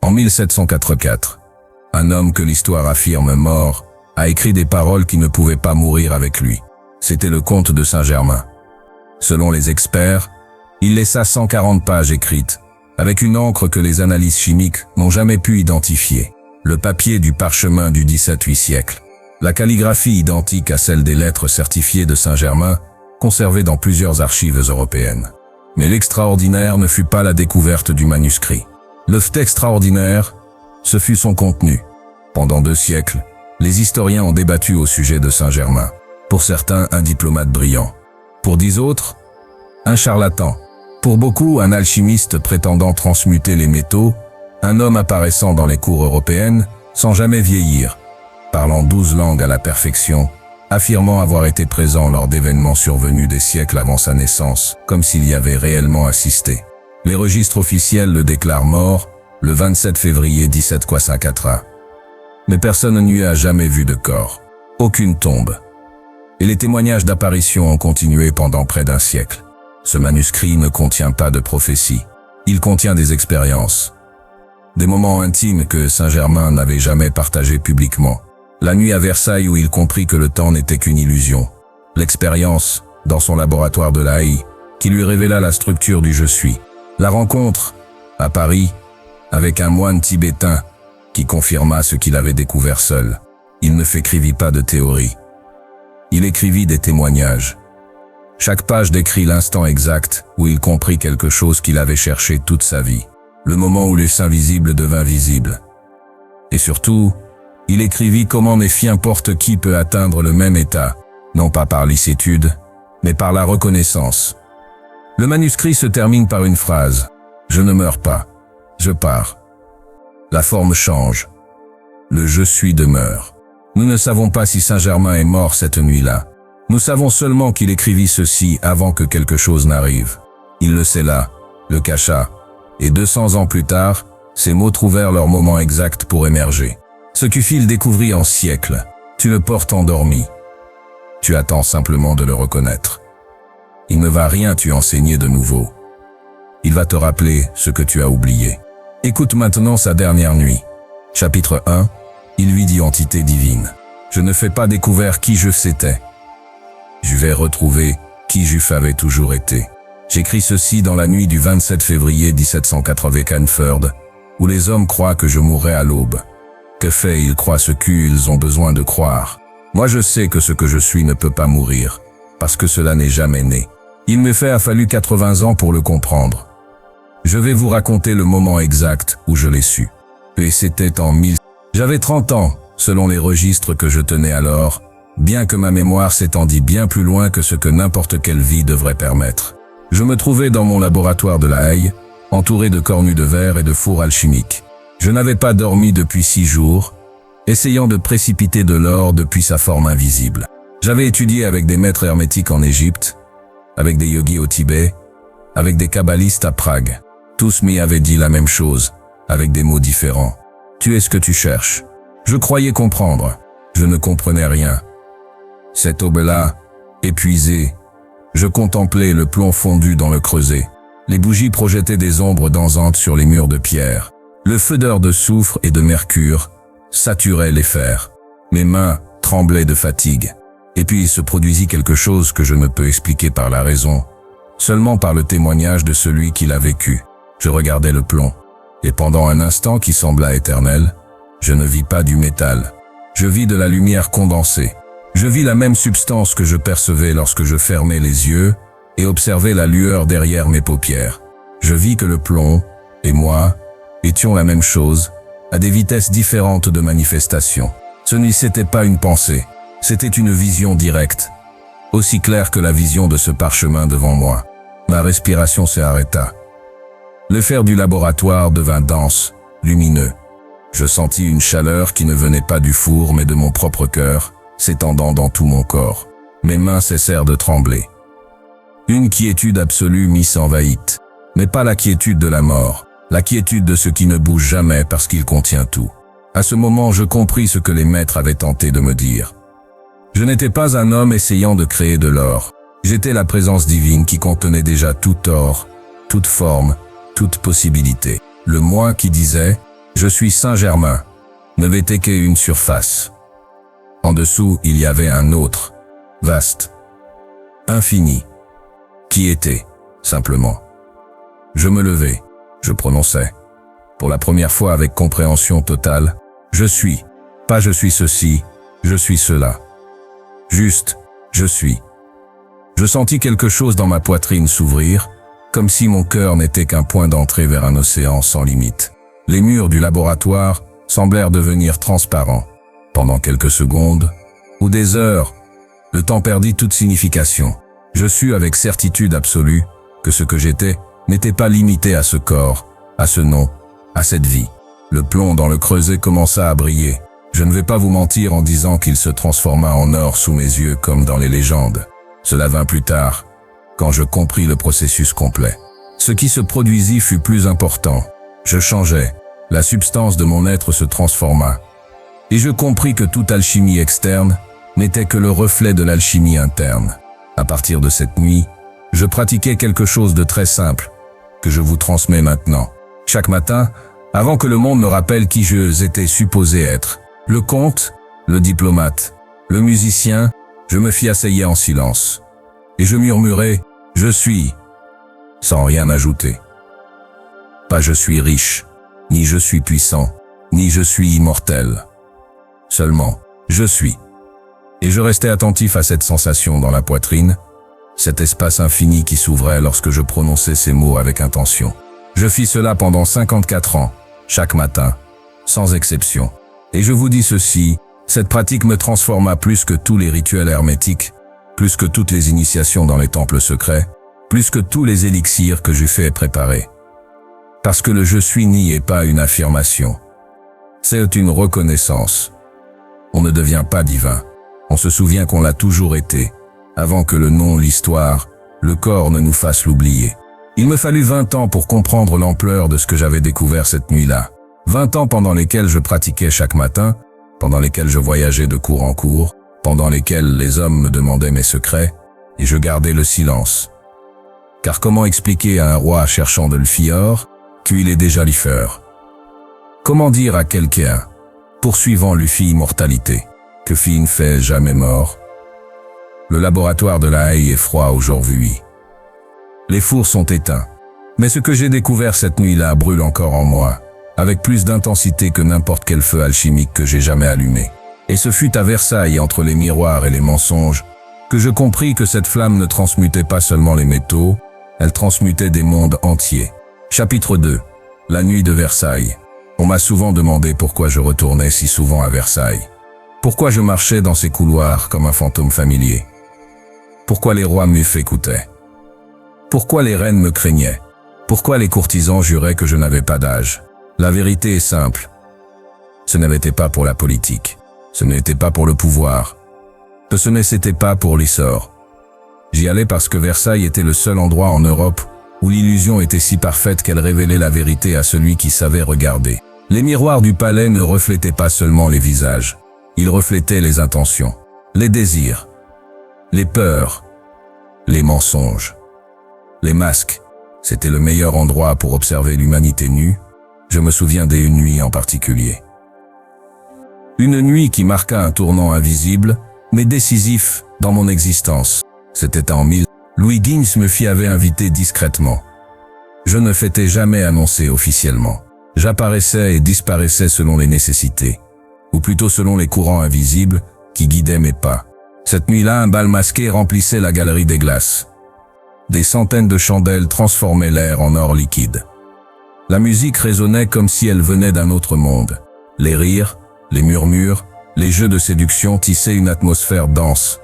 En 1784, un homme que l'histoire affirme mort a écrit des paroles qui ne pouvaient pas mourir avec lui. C'était le comte de Saint-Germain. Selon les experts, il laissa 140 pages écrites, avec une encre que les analyses chimiques n'ont jamais pu identifier. Le papier du parchemin du XVIIe siècle. La calligraphie identique à celle des lettres certifiées de Saint-Germain, conservées dans plusieurs archives européennes. Mais l'extraordinaire ne fut pas la découverte du manuscrit. Le fait extraordinaire, ce fut son contenu. Pendant 2 siècles, les historiens ont débattu au sujet de Saint-Germain. Pour certains, un diplomate brillant. Pour 10 autres, un charlatan. Pour beaucoup, un alchimiste prétendant transmuter les métaux, un homme apparaissant dans les cours européennes sans jamais vieillir, parlant 12 langues à la perfection, affirmant avoir été présent lors d'événements survenus des siècles avant sa naissance, comme s'il y avait réellement assisté. Les registres officiels le déclarent mort le 27 février 1784. Mais personne n'y a jamais vu de corps. Aucune tombe. Et les témoignages d'apparition ont continué pendant près d'un siècle. Ce manuscrit ne contient pas de prophéties. Il contient des expériences. Des moments intimes que Saint-Germain n'avait jamais partagés publiquement. La nuit à Versailles où il comprit que le temps n'était qu'une illusion. L'expérience, dans son laboratoire de La Haye, qui lui révéla la structure du « je suis ». La rencontre, à Paris, avec un moine tibétain qui confirma ce qu'il avait découvert seul. Il ne s'écrivit pas de théorie. Il écrivit des témoignages. Chaque page décrit l'instant exact où il comprit quelque chose qu'il avait cherché toute sa vie. Le moment où l'invisible devint visible. Et surtout, il écrivit comment n'importe qui peut atteindre le même état, non pas par lassitude, mais par la reconnaissance. Le manuscrit se termine par une phrase. Je ne meurs pas, je pars. La forme change. Le je suis demeure. Nous ne savons pas si Saint-Germain est mort cette nuit-là. Nous savons seulement qu'il écrivit ceci avant que quelque chose n'arrive. Il le scella, le cacha, et 200 ans plus tard, ces mots trouvèrent leur moment exact pour émerger. Ce qu'il découvrit en siècles, tu le portes endormi. Tu attends simplement de le reconnaître. Il ne va rien t'enseigner de nouveau. Il va te rappeler ce que tu as oublié. Écoute maintenant sa dernière nuit. Chapitre 1. Il lui dit entité divine. Je ne fais pas découvert qui je c'était. Je vais retrouver qui je avais toujours été. J'écris ceci dans la nuit du 27 février 1784, où les hommes croient que je mourrai à l'aube. Que fait, ils croient ce qu'ils ont besoin de croire. Moi je sais que ce que je suis ne peut pas mourir, parce que cela n'est jamais né. Il me a fallu 80 ans pour le comprendre. Je vais vous raconter le moment exact où je l'ai su. Et c'était en 1000. J'avais 30 ans, selon les registres que je tenais alors, bien que ma mémoire s'étendît bien plus loin que ce que n'importe quelle vie devrait permettre. Je me trouvais dans mon laboratoire de La Haye, entouré de cornues de verre et de fours alchimiques. Je n'avais pas dormi depuis 6 jours, essayant de précipiter de l'or depuis sa forme invisible. J'avais étudié avec des maîtres hermétiques en Égypte, avec des yogis au Tibet, avec des kabbalistes à Prague. Tous m'y avaient dit la même chose, avec des mots différents. Tu es ce que tu cherches. Je croyais comprendre. Je ne comprenais rien. Cette aube-là, épuisée, je contemplais le plomb fondu dans le creuset. Les bougies projetaient des ombres dansantes sur les murs de pierre. Le feu d'or de soufre et de mercure saturait les fers. Mes mains tremblaient de fatigue. Et puis il se produisit quelque chose que je ne peux expliquer par la raison, seulement par le témoignage de celui qui l'a vécu. Je regardais le plomb, et pendant un instant qui sembla éternel, je ne vis pas du métal. Je vis de la lumière condensée. Je vis la même substance que je percevais lorsque je fermais les yeux et observais la lueur derrière mes paupières. Je vis que le plomb et moi étions la même chose, à des vitesses différentes de manifestation. Ce n'était pas une pensée. C'était une vision directe, aussi claire que la vision de ce parchemin devant moi. Ma respiration s'arrêta. Le fer du laboratoire devint dense, lumineux. Je sentis une chaleur qui ne venait pas du four mais de mon propre cœur, s'étendant dans tout mon corps. Mes mains cessèrent de trembler. Une quiétude absolue m'y s'envahit, mais pas la quiétude de la mort, la quiétude de ce qui ne bouge jamais parce qu'il contient tout. À ce moment, je compris ce que les maîtres avaient tenté de me dire. Je n'étais pas un homme essayant de créer de l'or. J'étais la présence divine qui contenait déjà tout or, toute forme, toute possibilité. Le moi qui disait « Je suis Saint-Germain, ne n'était qu'une surface. En dessous, il y avait un autre, vaste, infini, qui était, simplement. Je me levai, je prononçai, pour la première fois avec compréhension totale, je suis, pas je suis ceci, je suis cela. Juste, je suis. Je sentis quelque chose dans ma poitrine s'ouvrir, comme si mon cœur n'était qu'un point d'entrée vers un océan sans limite. Les murs du laboratoire semblèrent devenir transparents. Pendant quelques secondes, ou des heures, le temps perdit toute signification. Je sus avec certitude absolue que ce que j'étais n'était pas limité à ce corps, à ce nom, à cette vie. Le plomb dans le creuset commença à briller. Je ne vais pas vous mentir en disant qu'il se transforma en or sous mes yeux comme dans les légendes. Cela vint plus tard, quand je compris le processus complet. Ce qui se produisit fut plus important. Je changeai, la substance de mon être se transforma. Et je compris que toute alchimie externe n'était que le reflet de l'alchimie interne. À partir de cette nuit, je pratiquais quelque chose de très simple, que je vous transmets maintenant. Chaque matin, avant que le monde me rappelle qui je étais supposé être, le comte, le diplomate, le musicien, je me fis asseoir en silence. Et je murmurai, je suis, sans rien ajouter. Pas je suis riche, ni je suis puissant, ni je suis immortel. Seulement, je suis. Et je restais attentif à cette sensation dans la poitrine, cet espace infini qui s'ouvrait lorsque je prononçais ces mots avec intention. Je fis cela pendant 54 ans, chaque matin, sans exception. Et je vous dis ceci, cette pratique me transforma plus que tous les rituels hermétiques, plus que toutes les initiations dans les temples secrets, plus que tous les élixirs que j'eus fait préparer. Parce que le je suis n'y est pas une affirmation. C'est une reconnaissance. On ne devient pas divin. On se souvient qu'on l'a toujours été, avant que le nom, l'histoire, le corps ne nous fasse l'oublier. Il me fallut 20 ans pour comprendre l'ampleur de ce que j'avais découvert cette nuit-là. 20 ans pendant lesquels je pratiquais chaque matin, pendant lesquels je voyageais de cours en cours, pendant lesquels les hommes me demandaient mes secrets, et je gardais le silence. Car comment expliquer à un roi cherchant de l'Elfior qu'il est déjà l'Ifer? Comment dire à quelqu'un, poursuivant l'Ufi immortalité, que Fin fait jamais mort? Le laboratoire de la haie est froid aujourd'hui. Les fours sont éteints. Mais ce que j'ai découvert cette nuit-là brûle encore en moi, avec plus d'intensité que n'importe quel feu alchimique que j'ai jamais allumé. Et ce fut à Versailles, entre les miroirs et les mensonges, que je compris que cette flamme ne transmutait pas seulement les métaux, elle transmutait des mondes entiers. Chapitre 2. La nuit de Versailles. On m'a souvent demandé pourquoi je retournais si souvent à Versailles. Pourquoi je marchais dans ces couloirs comme un fantôme familier. Pourquoi les rois m'écoutaient. Pourquoi les reines me craignaient. Pourquoi les courtisans juraient que je n'avais pas d'âge. La vérité est simple. Ce n'était pas pour la politique. Ce n'était pas pour le pouvoir. Ce n'était pas pour l'essor. J'y allais parce que Versailles était le seul endroit en Europe où l'illusion était si parfaite qu'elle révélait la vérité à celui qui savait regarder. Les miroirs du palais ne reflétaient pas seulement les visages. Ils reflétaient les intentions, les désirs, les peurs, les mensonges, les masques. C'était le meilleur endroit pour observer l'humanité nue. Je me souviens d'une nuit en particulier. Une nuit qui marqua un tournant invisible, mais décisif, dans mon existence. C'était en 1000. Louis Guinness me avait invité discrètement. Je ne fêtais jamais annoncé officiellement. J'apparaissais et disparaissais selon les nécessités, ou plutôt selon les courants invisibles qui guidaient mes pas. Cette nuit-là, un bal masqué remplissait la galerie des glaces. Des centaines de chandelles transformaient l'air en or liquide. La musique résonnait comme si elle venait d'un autre monde. Les rires, les murmures, les jeux de séduction tissaient une atmosphère dense,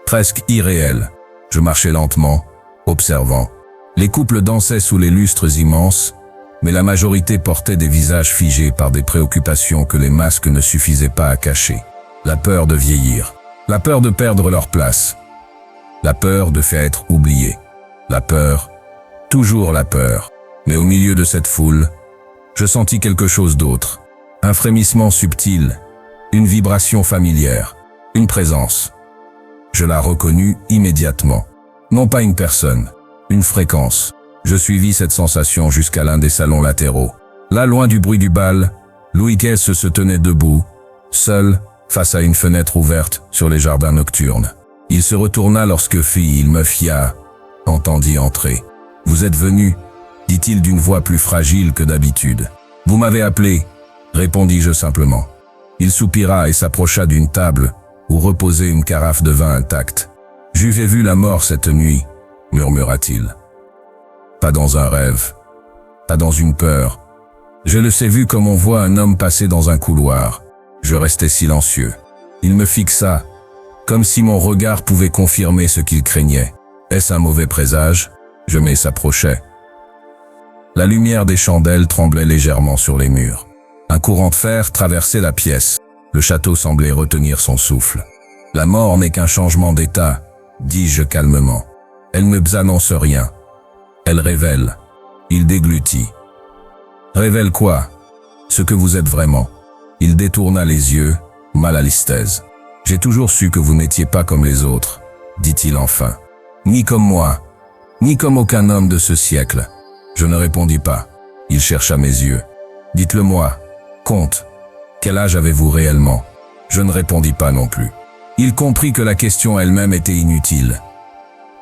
presque irréelle. Je marchais lentement, observant. Les couples dansaient sous les lustres immenses, mais la majorité portait des visages figés par des préoccupations que les masques ne suffisaient pas à cacher. La peur de vieillir, la peur de perdre leur place, la peur de faire être oublié, la peur, toujours la peur. Mais au milieu de cette foule, je sentis quelque chose d'autre, un frémissement subtil, une vibration familière, une présence. Je la reconnus immédiatement. Non pas une personne, une fréquence. Je suivis cette sensation jusqu'à l'un des salons latéraux. Là, loin du bruit du bal, Louis XV se tenait debout, seul, face à une fenêtre ouverte sur les jardins nocturnes. Il se retourna lorsque il me fia, entendit entrer. « Vous êtes venu ?» dit-il d'une voix plus fragile que d'habitude. « Vous m'avez appelé ?» répondis-je simplement. Il soupira et s'approcha d'une table où reposait une carafe de vin intacte. « J'avais vu la mort cette nuit, » murmura-t-il. « Pas dans un rêve, pas dans une peur. Je le sais vu comme on voit un homme passer dans un couloir. » Je restai silencieux. Il me fixa, comme si mon regard pouvait confirmer ce qu'il craignait. Est-ce un mauvais présage? Je s'approchai. La lumière des chandelles tremblait légèrement sur les murs. Un courant de fer traversait la pièce. Le château semblait retenir son souffle. « La mort n'est qu'un changement d'état, » dis-je calmement. « Elle ne annonce rien. Elle révèle. » Il déglutit. « Révèle quoi? Ce que vous êtes vraiment. » Il détourna les yeux, mal à l'aise. « J'ai toujours su que vous n'étiez pas comme les autres, » dit-il enfin. « Ni comme moi, ni comme aucun homme de ce siècle. » Je ne répondis pas. Il chercha mes yeux. « Dites-le-moi, comte, quel âge avez-vous réellement ?» Je ne répondis pas non plus. Il comprit que la question elle-même était inutile.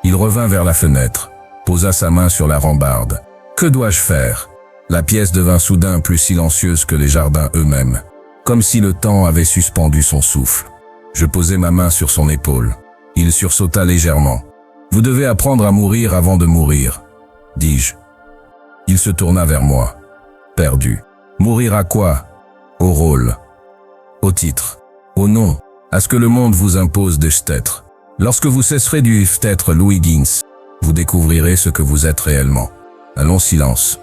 Il revint vers la fenêtre, posa sa main sur la rambarde. « Que dois-je faire ?» La pièce devint soudain plus silencieuse que les jardins eux-mêmes, comme si le temps avait suspendu son souffle. Je posai ma main sur son épaule. Il sursauta légèrement. « Vous devez apprendre à mourir avant de mourir, » dis-je. Il se tourna vers moi, perdu. « Mourir à quoi? Au rôle, au titre, au nom, à ce que le monde vous impose d'être. Lorsque vous cesserez d'être Louis XV, vous découvrirez ce que vous êtes réellement. » Un long silence.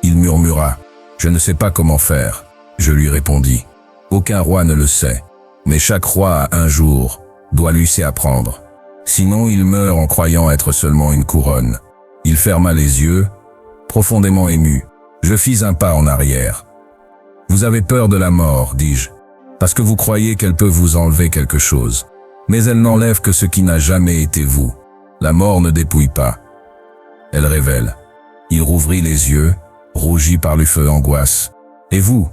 Il murmura. « Je ne sais pas comment faire. » Je lui répondis. « Aucun roi ne le sait. Mais chaque roi, un jour, doit lui apprendre. Sinon, il meurt en croyant être seulement une couronne. » Il ferma les yeux, profondément ému. Je fis un pas en arrière. « Vous avez peur de la mort, dis-je, parce que vous croyez qu'elle peut vous enlever quelque chose. Mais elle n'enlève que ce qui n'a jamais été vous. La mort ne dépouille pas. Elle révèle. » Il rouvrit les yeux, rougi par le feu d'angoisse. « Et vous?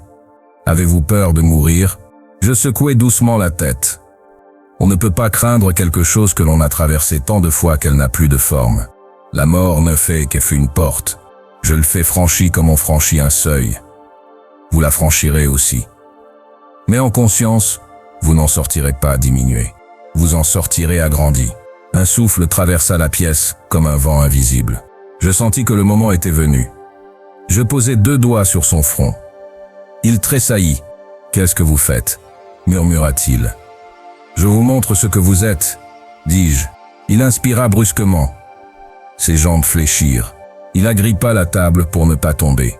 Avez-vous peur de mourir ?» Je secouai doucement la tête. On ne peut pas craindre quelque chose que l'on a traversé tant de fois qu'elle n'a plus de forme. La mort ne fait qu'une porte. Je le fais franchi comme on franchit un seuil. Vous la franchirez aussi. Mais en conscience, vous n'en sortirez pas diminué. Vous en sortirez agrandi. Un souffle traversa la pièce comme un vent invisible. Je sentis que le moment était venu. Je posai 2 doigts sur son front. Il tressaillit. « Qu'est-ce que vous faites ?» murmura-t-il. « Je vous montre ce que vous êtes, » dis-je. Il inspira brusquement. Ses jambes fléchirent. Il agrippa la table pour ne pas tomber.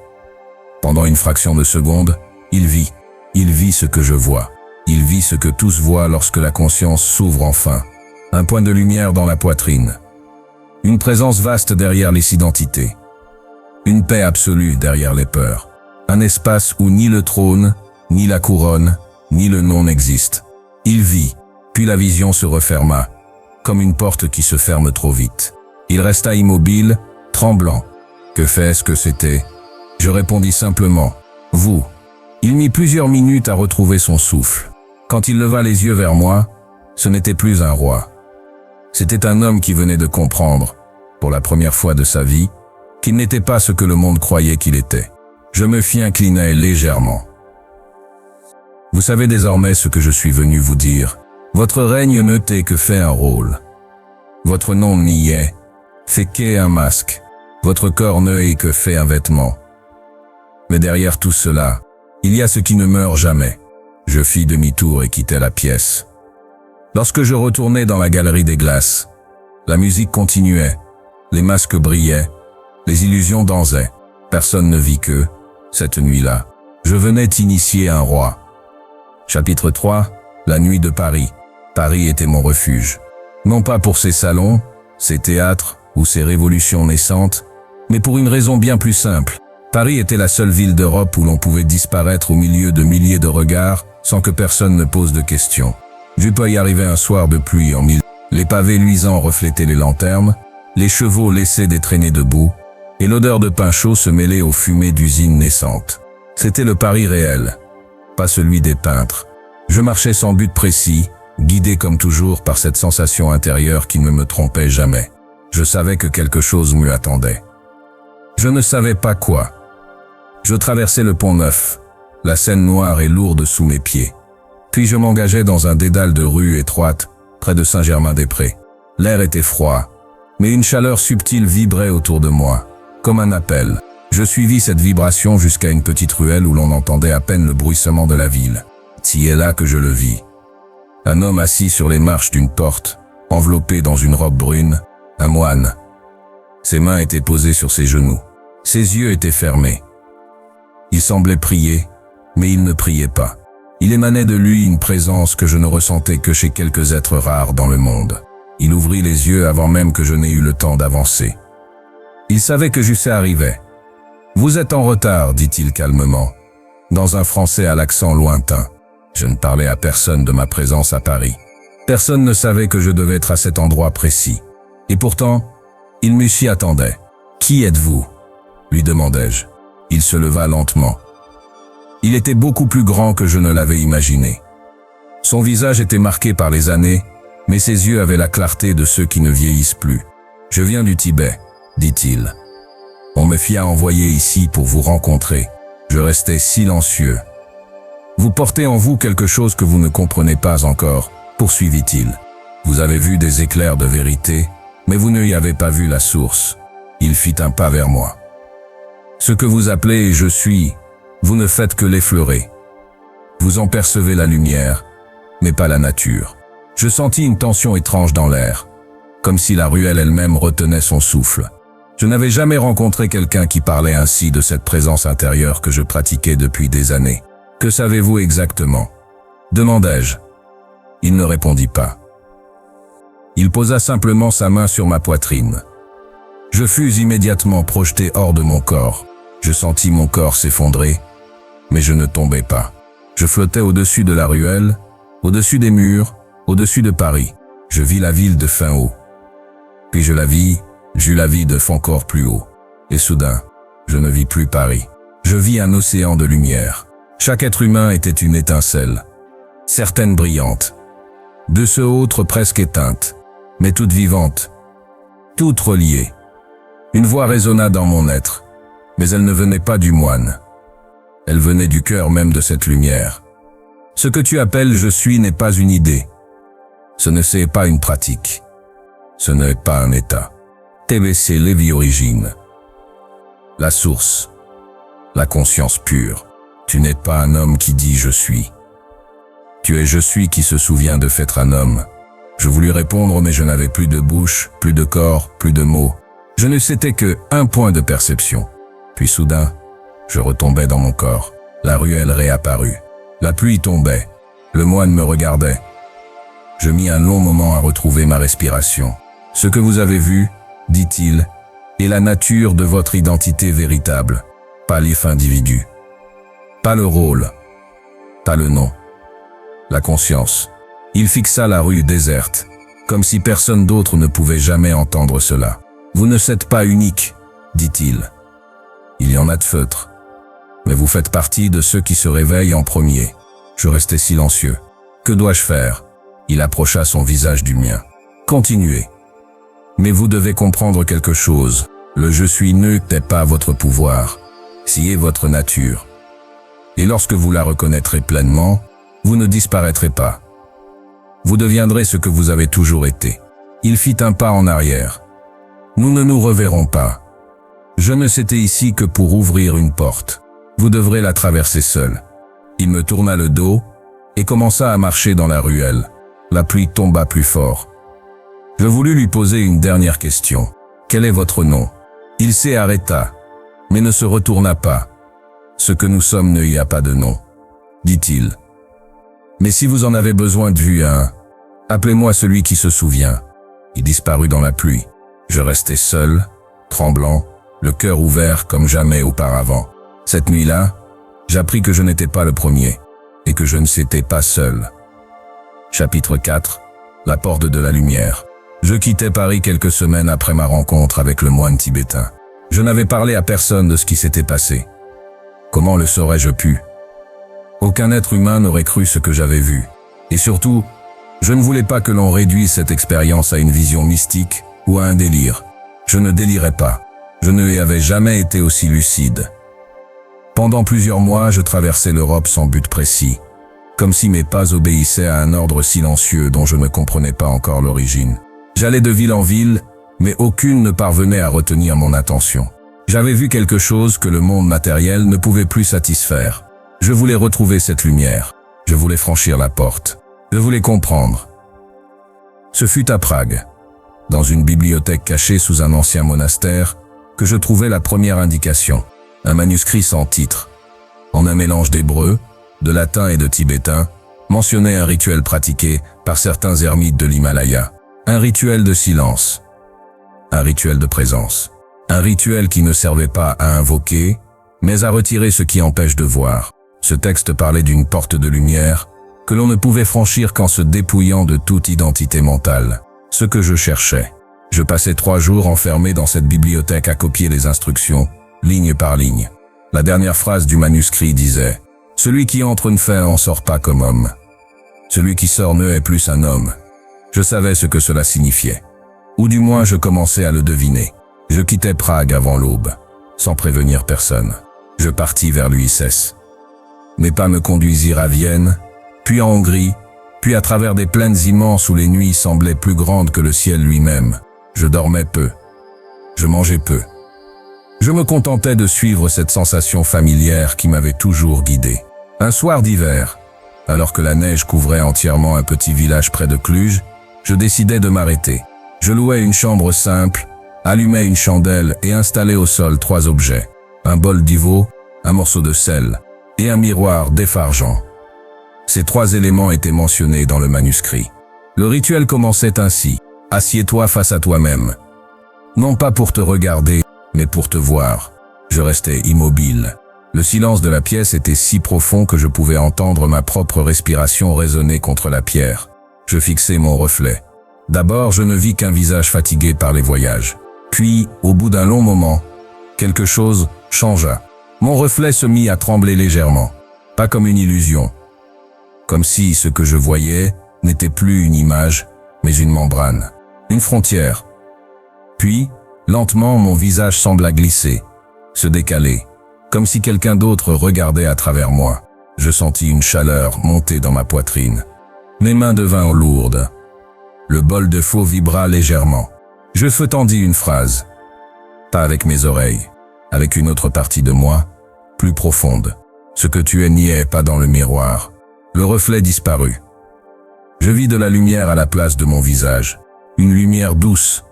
Pendant une fraction de seconde, il vit. Il vit ce que je vois. Il vit ce que tous voient lorsque la conscience s'ouvre enfin. Un point de lumière dans la poitrine. Une présence vaste derrière les identités. Une paix absolue derrière les peurs. Un espace où ni le trône, ni la couronne, ni le nom n'existent. Il vit, puis la vision se referma, comme une porte qui se ferme trop vite. Il resta immobile, tremblant. Que fait-ce que c'était? Je répondis simplement, « Vous ». Il mit plusieurs minutes à retrouver son souffle. Quand il leva les yeux vers moi, ce n'était plus un roi. C'était un homme qui venait de comprendre, pour la première fois de sa vie, qu'il n'était pas ce que le monde croyait qu'il était. Je me fis incliner légèrement. Vous savez désormais ce que je suis venu vous dire. Votre règne ne t'est que fait un rôle. Votre nom n'y est, fait qu'est un masque. Votre corps ne est que fait un vêtement. Mais derrière tout cela, il y a ce qui ne meurt jamais. Je fis demi-tour et quittai la pièce. Lorsque je retournai dans la galerie des glaces, la musique continuait, les masques brillaient, les illusions dansaient. Personne ne vit que, cette nuit-là, je venais initier un roi. Chapitre 3, la nuit de Paris. Paris était mon refuge. Non pas pour ses salons, ses théâtres ou ses révolutions naissantes, mais pour une raison bien plus simple. Paris était la seule ville d'Europe où l'on pouvait disparaître au milieu de milliers de regards sans que personne ne pose de questions. Je peux y arriver un soir de pluie en mille. Les pavés luisants reflétaient les lanternes, les chevaux laissaient des traînées de boue, et l'odeur de pain chaud se mêlait aux fumées d'usines naissantes. C'était le Paris réel, pas celui des peintres. Je marchais sans but précis, guidé comme toujours par cette sensation intérieure qui ne me trompait jamais. Je savais que quelque chose m'y attendait. Je ne savais pas quoi. Je traversais le pont Neuf, la Seine noire et lourde sous mes pieds. Puis je m'engageais dans un dédale de rues étroites, près de Saint-Germain-des-Prés. L'air était froid, mais une chaleur subtile vibrait autour de moi, comme un appel. Je suivis cette vibration jusqu'à une petite ruelle où l'on entendait à peine le bruissement de la ville. C'est là que je le vis. Un homme assis sur les marches d'une porte, enveloppé dans une robe brune, un moine. Ses mains étaient posées sur ses genoux. Ses yeux étaient fermés. Il semblait prier, mais il ne priait pas. Il émanait de lui une présence que je ne ressentais que chez quelques êtres rares dans le monde. Il ouvrit les yeux avant même que je n'ai eu le temps d'avancer. Il savait que Jusset arrivait. « Vous êtes en retard », dit-il calmement, dans un français à l'accent lointain. Je ne parlais à personne de ma présence à Paris. Personne ne savait que je devais être à cet endroit précis. Et pourtant, il m'y attendait. « Qui êtes-vous » lui demandai-je. Il se leva lentement. Il était beaucoup plus grand que je ne l'avais imaginé. Son visage était marqué par les années, mais ses yeux avaient la clarté de ceux qui ne vieillissent plus. « Je viens du Tibet », dit-il. « On me fit envoyer ici pour vous rencontrer. » Je restais silencieux. « Vous portez en vous quelque chose que vous ne comprenez pas encore, » poursuivit-il. « Vous avez vu des éclairs de vérité, mais vous n'y avez pas vu la source. » Il fit un pas vers moi. « Ce que vous appelez « je suis », vous ne faites que l'effleurer. Vous en percevez la lumière, mais pas la nature. Je sentis une tension étrange dans l'air, comme si la ruelle elle-même retenait son souffle. Je n'avais jamais rencontré quelqu'un qui parlait ainsi de cette présence intérieure que je pratiquais depuis des années. « Que savez-vous exactement » demandai-je. Il ne répondit pas. Il posa simplement sa main sur ma poitrine. Je fus immédiatement projeté hors de mon corps. Je sentis mon corps s'effondrer, mais je ne tombais pas. Je flottais au-dessus de la ruelle, au-dessus des murs, au-dessus de Paris. Je vis la ville de fin haut. Puis je la vis, j'eus la vie de encore plus haut. Et soudain, je ne vis plus Paris. Je vis un océan de lumière. Chaque être humain était une étincelle. Certaines brillantes. De ceux autres presque éteintes, mais toutes vivantes. Toutes reliées. Une voix résonna dans mon être, mais elle ne venait pas du moine. Elle venait du cœur même de cette lumière. Ce que tu appelles « je suis » n'est pas une idée. Ce n'est pas une pratique. Ce n'est pas un état. TBC Lévi Origine. La source. La conscience pure. Tu n'es pas un homme qui dit « je suis ». Tu es « je suis » qui se souvient de faire un homme. Je voulus répondre, mais je n'avais plus de bouche, plus de corps, plus de mots. Je ne s'était que un point de perception. Puis soudain, je retombais dans mon corps. La ruelle réapparut. La pluie tombait. Le moine me regardait. Je mis un long moment à retrouver ma respiration. « Ce que vous avez vu, dit-il, est la nature de votre identité véritable, pas l'if individu. Pas le rôle, pas le nom. La conscience. » Il fixa la rue déserte, comme si personne d'autre ne pouvait jamais entendre cela. « Vous ne êtes pas unique, dit-il. Il y en a de feutres. Mais vous faites partie de ceux qui se réveillent en premier. » Je restai silencieux. « Que dois-je faire ?» Il approcha son visage du mien. « Continuez. Mais vous devez comprendre quelque chose. Le « je suis » n'est pas votre pouvoir. Si est votre nature. Et lorsque vous la reconnaîtrez pleinement, vous ne disparaîtrez pas. Vous deviendrez ce que vous avez toujours été. » Il fit un pas en arrière. « Nous ne nous reverrons pas. Je ne s'étais ici que pour ouvrir une porte. Vous devrez la traverser seul. » Il me tourna le dos et commença à marcher dans la ruelle. La pluie tomba plus fort. Je voulus lui poser une dernière question. « Quel est votre nom ?» Il s'arrêta, mais ne se retourna pas. « Ce que nous sommes ne y a pas de nom, » dit-il. « Mais si vous en avez besoin de vue un, appelez-moi celui qui se souvient. » Il disparut dans la pluie. Je restai seul, tremblant, le cœur ouvert comme jamais auparavant. Cette nuit-là, j'appris que je n'étais pas le premier, et que je ne s'étais pas seul. Chapitre 4. La porte de la lumière. Je quittais Paris quelques semaines après ma rencontre avec le moine tibétain. Je n'avais parlé à personne de ce qui s'était passé. Comment le saurais-je pu? Aucun être humain n'aurait cru ce que j'avais vu. Et surtout, je ne voulais pas que l'on réduise cette expérience à une vision mystique ou à un délire. Je ne délirais pas. Je ne avais jamais été aussi lucide. Pendant plusieurs mois, je traversais l'Europe sans but précis, comme si mes pas obéissaient à un ordre silencieux dont je ne comprenais pas encore l'origine. J'allais de ville en ville, mais aucune ne parvenait à retenir mon attention. J'avais vu quelque chose que le monde matériel ne pouvait plus satisfaire. Je voulais retrouver cette lumière. Je voulais franchir la porte. Je voulais comprendre. Ce fut à Prague, dans une bibliothèque cachée sous un ancien monastère, que je trouvai la première indication. Un manuscrit sans titre, en un mélange d'hébreu, de latin et de tibétain, mentionnait un rituel pratiqué par certains ermites de l'Himalaya. Un rituel de silence. Un rituel de présence. Un rituel qui ne servait pas à invoquer, mais à retirer ce qui empêche de voir. Ce texte parlait d'une porte de lumière que l'on ne pouvait franchir qu'en se dépouillant de toute identité mentale. Ce que je cherchais. Je passais 3 jours enfermé dans cette bibliothèque à copier les instructions, ligne par ligne. La dernière phrase du manuscrit disait « Celui qui entre ne fait en sort pas comme homme. Celui qui sort ne est plus un homme. » Je savais ce que cela signifiait. Ou du moins je commençais à le deviner. Je quittais Prague avant l'aube, sans prévenir personne. Je partis vers l'UISS. Mes pas me conduisirent à Vienne, puis en Hongrie, puis à travers des plaines immenses où les nuits semblaient plus grandes que le ciel lui-même. Je dormais peu. Je mangeais peu. Je me contentais de suivre cette sensation familière qui m'avait toujours guidé. Un soir d'hiver, alors que la neige couvrait entièrement un petit village près de Cluj, je décidai de m'arrêter. Je louai une chambre simple, allumai une chandelle et installai au sol 3 objets. Un bol d'Ivo, un morceau de sel et un miroir d'effargent. Ces 3 éléments étaient mentionnés dans le manuscrit. Le rituel commençait ainsi. Assieds-toi face à toi-même. Non pas pour te regarder, mais pour te voir. Je restais immobile. Le silence de la pièce était si profond que je pouvais entendre ma propre respiration résonner contre la pierre. Je fixai mon reflet. D'abord, je ne vis qu'un visage fatigué par les voyages. Puis, au bout d'un long moment, quelque chose changea. Mon reflet se mit à trembler légèrement. Pas comme une illusion. Comme si ce que je voyais n'était plus une image, mais une membrane. Une frontière. Puis, lentement, mon visage sembla glisser, se décaler, comme si quelqu'un d'autre regardait à travers moi. Je sentis une chaleur monter dans ma poitrine. Mes mains devinrent lourdes. Le bol de feu vibra légèrement. Je fetendis une phrase. Pas avec mes oreilles, avec une autre partie de moi, plus profonde. Ce que tu es n'y est pas dans le miroir. Le reflet disparut. Je vis de la lumière à la place de mon visage. Une lumière douce,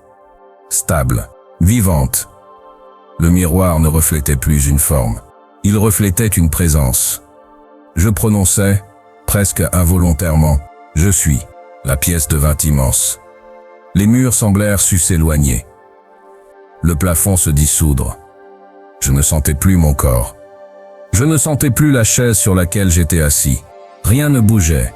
stable, vivante. Le miroir ne reflétait plus une forme. Il reflétait une présence. Je prononçais, presque involontairement, « Je suis ». La pièce devint immense. Les murs semblèrent s'éloigner. Le plafond se dissoudre. Je ne sentais plus mon corps. Je ne sentais plus la chaise sur laquelle j'étais assis. Rien ne bougeait.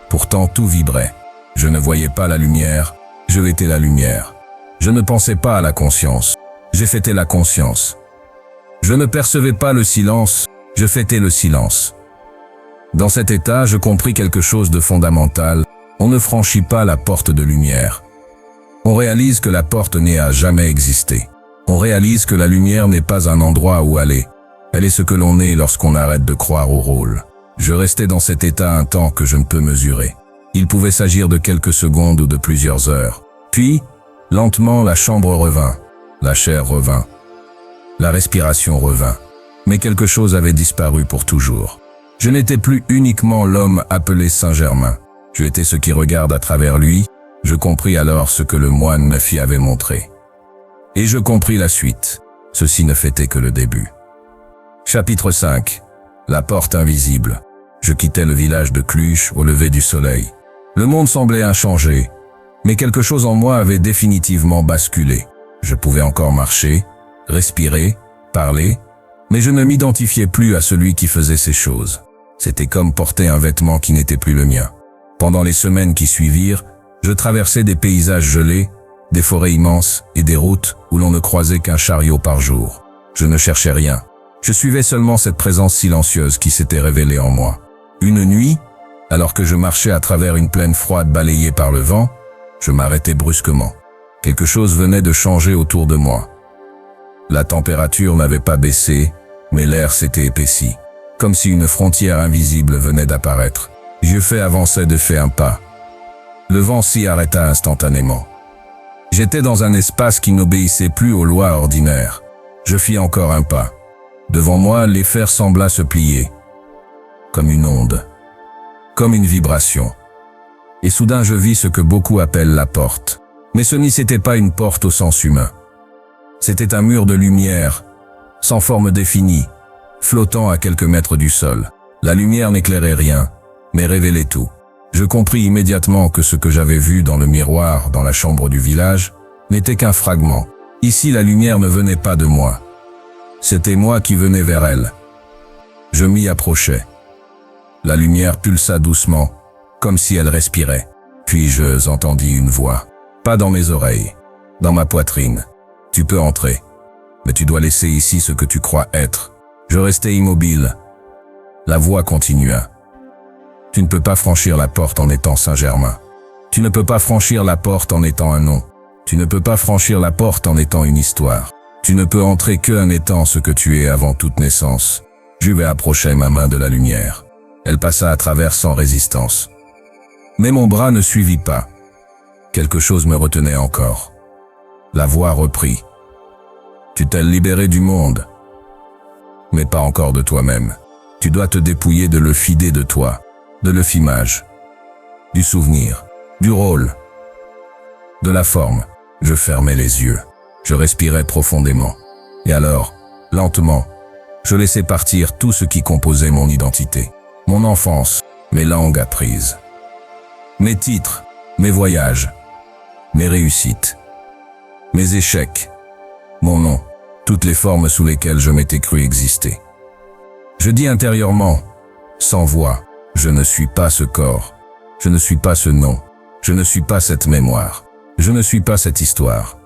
Pourtant tout vibrait. Je ne voyais pas la lumière. Je étais la lumière. Je ne pensais pas à la conscience. Je fêtais la conscience. Je ne percevais pas le silence. Je fêtais le silence. Dans cet état, je compris quelque chose de fondamental. On ne franchit pas la porte de lumière. On réalise que la porte n'a jamais existé. On réalise que la lumière n'est pas un endroit où aller. Elle est ce que l'on est lorsqu'on arrête de croire au rôle. Je restais dans cet état un temps que je ne peux mesurer. Il pouvait s'agir de quelques secondes ou de plusieurs heures. Puis, lentement, la chambre revint. La chair revint. La respiration revint. Mais quelque chose avait disparu pour toujours. Je n'étais plus uniquement l'homme appelé Saint-Germain. Je étais ce qui regarde à travers lui. Je compris alors ce que le moine Nephi avait montré. Et je compris la suite. Ceci ne fêtait que le début. Chapitre 5. La porte invisible. Je quittais le village de Cluj au lever du soleil. Le monde semblait inchangé, mais quelque chose en moi avait définitivement basculé. Je pouvais encore marcher, respirer, parler, mais je ne m'identifiais plus à celui qui faisait ces choses. C'était comme porter un vêtement qui n'était plus le mien. Pendant les semaines qui suivirent, je traversais des paysages gelés, des forêts immenses et des routes où l'on ne croisait qu'un chariot par jour. Je ne cherchais rien. Je suivais seulement cette présence silencieuse qui s'était révélée en moi. Une nuit, alors que je marchais à travers une plaine froide balayée par le vent, je m'arrêtai brusquement. Quelque chose venait de changer autour de moi. La température n'avait pas baissé, mais l'air s'était épaissi, comme si une frontière invisible venait d'apparaître. Je avançais de fait un pas. Le vent s'y arrêta instantanément. J'étais dans un espace qui n'obéissait plus aux lois ordinaires. Je fis encore un pas. Devant moi, les fers sembla se plier, comme une onde, comme une vibration. Et soudain je vis ce que beaucoup appellent la porte. Mais ce n'était pas une porte au sens humain. C'était un mur de lumière, sans forme définie, flottant à quelques mètres du sol. La lumière n'éclairait rien, mais révélait tout. Je compris immédiatement que ce que j'avais vu dans le miroir dans la chambre du village n'était qu'un fragment. Ici, la lumière ne venait pas de moi. C'était moi qui venais vers elle. Je m'y approchai. La lumière pulsa doucement, comme si elle respirait. Puis j'entendis une voix. Pas dans mes oreilles, dans ma poitrine. Tu peux entrer, mais tu dois laisser ici ce que tu crois être. Je restai immobile. La voix continua. Tu ne peux pas franchir la porte en étant Saint-Germain. Tu ne peux pas franchir la porte en étant un nom. Tu ne peux pas franchir la porte en étant une histoire. Tu ne peux entrer que en étant ce que tu es avant toute naissance. Je approchai ma main de la lumière. Elle passa à travers sans résistance. Mais mon bras ne suivit pas. Quelque chose me retenait encore. La voix reprit. Tu t'es libéré du monde, mais pas encore de toi-même. Tu dois te dépouiller de l'euphilie de toi, de l'eupimage, du souvenir, du rôle, de la forme. Je fermais les yeux. Je respirais profondément. Et alors, lentement, je laissais partir tout ce qui composait mon identité. Mon enfance, mes langues apprises, mes titres, mes voyages, mes réussites, mes échecs, mon nom, toutes les formes sous lesquelles je m'étais cru exister. Je dis intérieurement, sans voix, je ne suis pas ce corps, je ne suis pas ce nom, je ne suis pas cette mémoire, je ne suis pas cette histoire.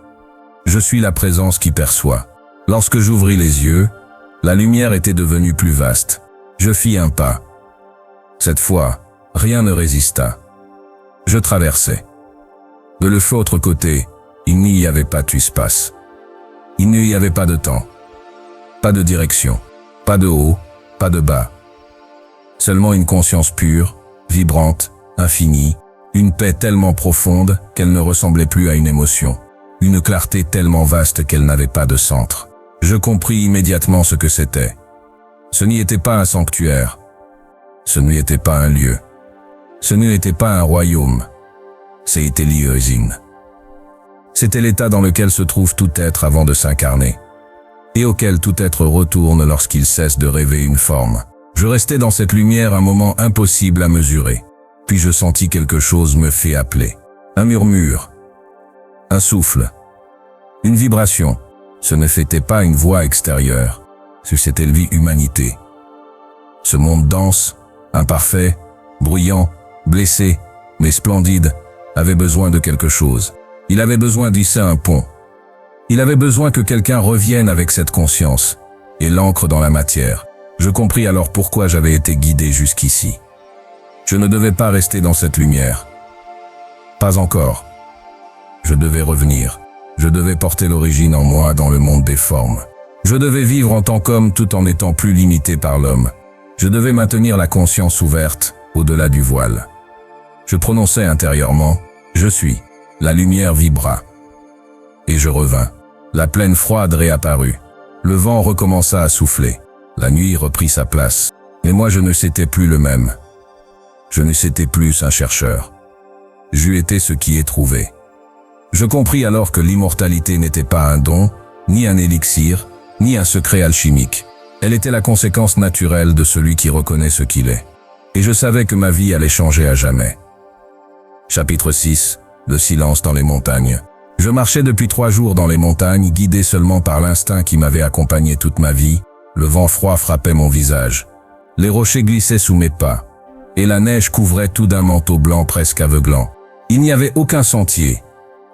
Je suis la présence qui perçoit. Lorsque j'ouvris les yeux, la lumière était devenue plus vaste. Je fis un pas. Cette fois, rien ne résista. Je traversais. De l'autre côté, il n'y avait pas d'espace. Il n'y avait pas de temps. Pas de direction. Pas de haut, pas de bas. Seulement une conscience pure, vibrante, infinie, une paix tellement profonde qu'elle ne ressemblait plus à une émotion. Une clarté tellement vaste qu'elle n'avait pas de centre. Je compris immédiatement ce que c'était. Ce n'y était pas un sanctuaire. Ce n'était pas un lieu. Ce n'était pas un royaume. C'était l'Iosine. C'était l'état dans lequel se trouve tout être avant de s'incarner, et auquel tout être retourne lorsqu'il cesse de rêver une forme. Je restai dans cette lumière un moment impossible à mesurer. Puis je sentis quelque chose me fait appeler. Un murmure. Un souffle. Une vibration. Ce ne n'était pas une voix extérieure. C'était l'humanité. Ce monde dense, imparfait, bruyant, blessé, mais splendide, avait besoin de quelque chose. Il avait besoin d'hisser un pont. Il avait besoin que quelqu'un revienne avec cette conscience et l'ancre dans la matière. Je compris alors pourquoi j'avais été guidé jusqu'ici. Je ne devais pas rester dans cette lumière. Pas encore. Je devais revenir. Je devais porter l'origine en moi dans le monde des formes. Je devais vivre en tant qu'homme tout en étant plus limité par l'homme. Je devais maintenir la conscience ouverte, au-delà du voile. Je prononçais intérieurement, « Je suis ». La lumière vibra. Et je revins. La plaine froide réapparut. Le vent recommença à souffler. La nuit reprit sa place. Mais moi je ne s'étais plus le même. Je ne s'étais plus un chercheur. J'eus été ce qui est trouvé. Je compris alors que l'immortalité n'était pas un don, ni un élixir, ni un secret alchimique. Elle était la conséquence naturelle de celui qui reconnaît ce qu'il est. Et je savais que ma vie allait changer à jamais. Chapitre 6. Le silence dans les montagnes. Je marchais depuis 3 jours dans les montagnes, guidé seulement par l'instinct qui m'avait accompagné toute ma vie. Le vent froid frappait mon visage. Les rochers glissaient sous mes pas. Et la neige couvrait tout d'un manteau blanc presque aveuglant. Il n'y avait aucun sentier.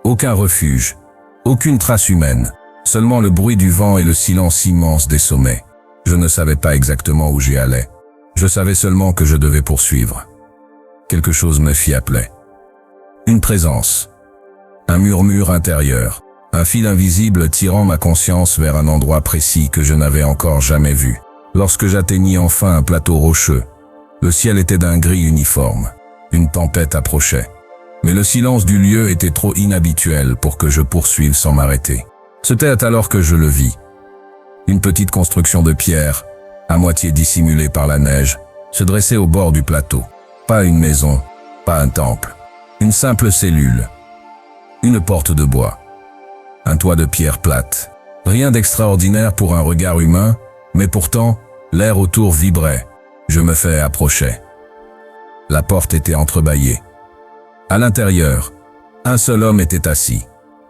Aucun refuge, aucune trace humaine, seulement le bruit du vent et le silence immense des sommets. Je ne savais pas exactement où j'y allais. Je savais seulement que je devais poursuivre. Quelque chose me fit appeler. Une présence. Un murmure intérieur. Un fil invisible tirant ma conscience vers un endroit précis que je n'avais encore jamais vu. Lorsque j'atteignis enfin un plateau rocheux, le ciel était d'un gris uniforme. Une tempête approchait. Mais le silence du lieu était trop inhabituel pour que je poursuive sans m'arrêter. C'était alors que je le vis. Une petite construction de pierre, à moitié dissimulée par la neige, se dressait au bord du plateau. Pas une maison, pas un temple. Une simple cellule. Une porte de bois. Un toit de pierre plate. Rien d'extraordinaire pour un regard humain, mais pourtant, l'air autour vibrait. Je me fais approcher. La porte était entrebâillée. À l'intérieur, un seul homme était assis,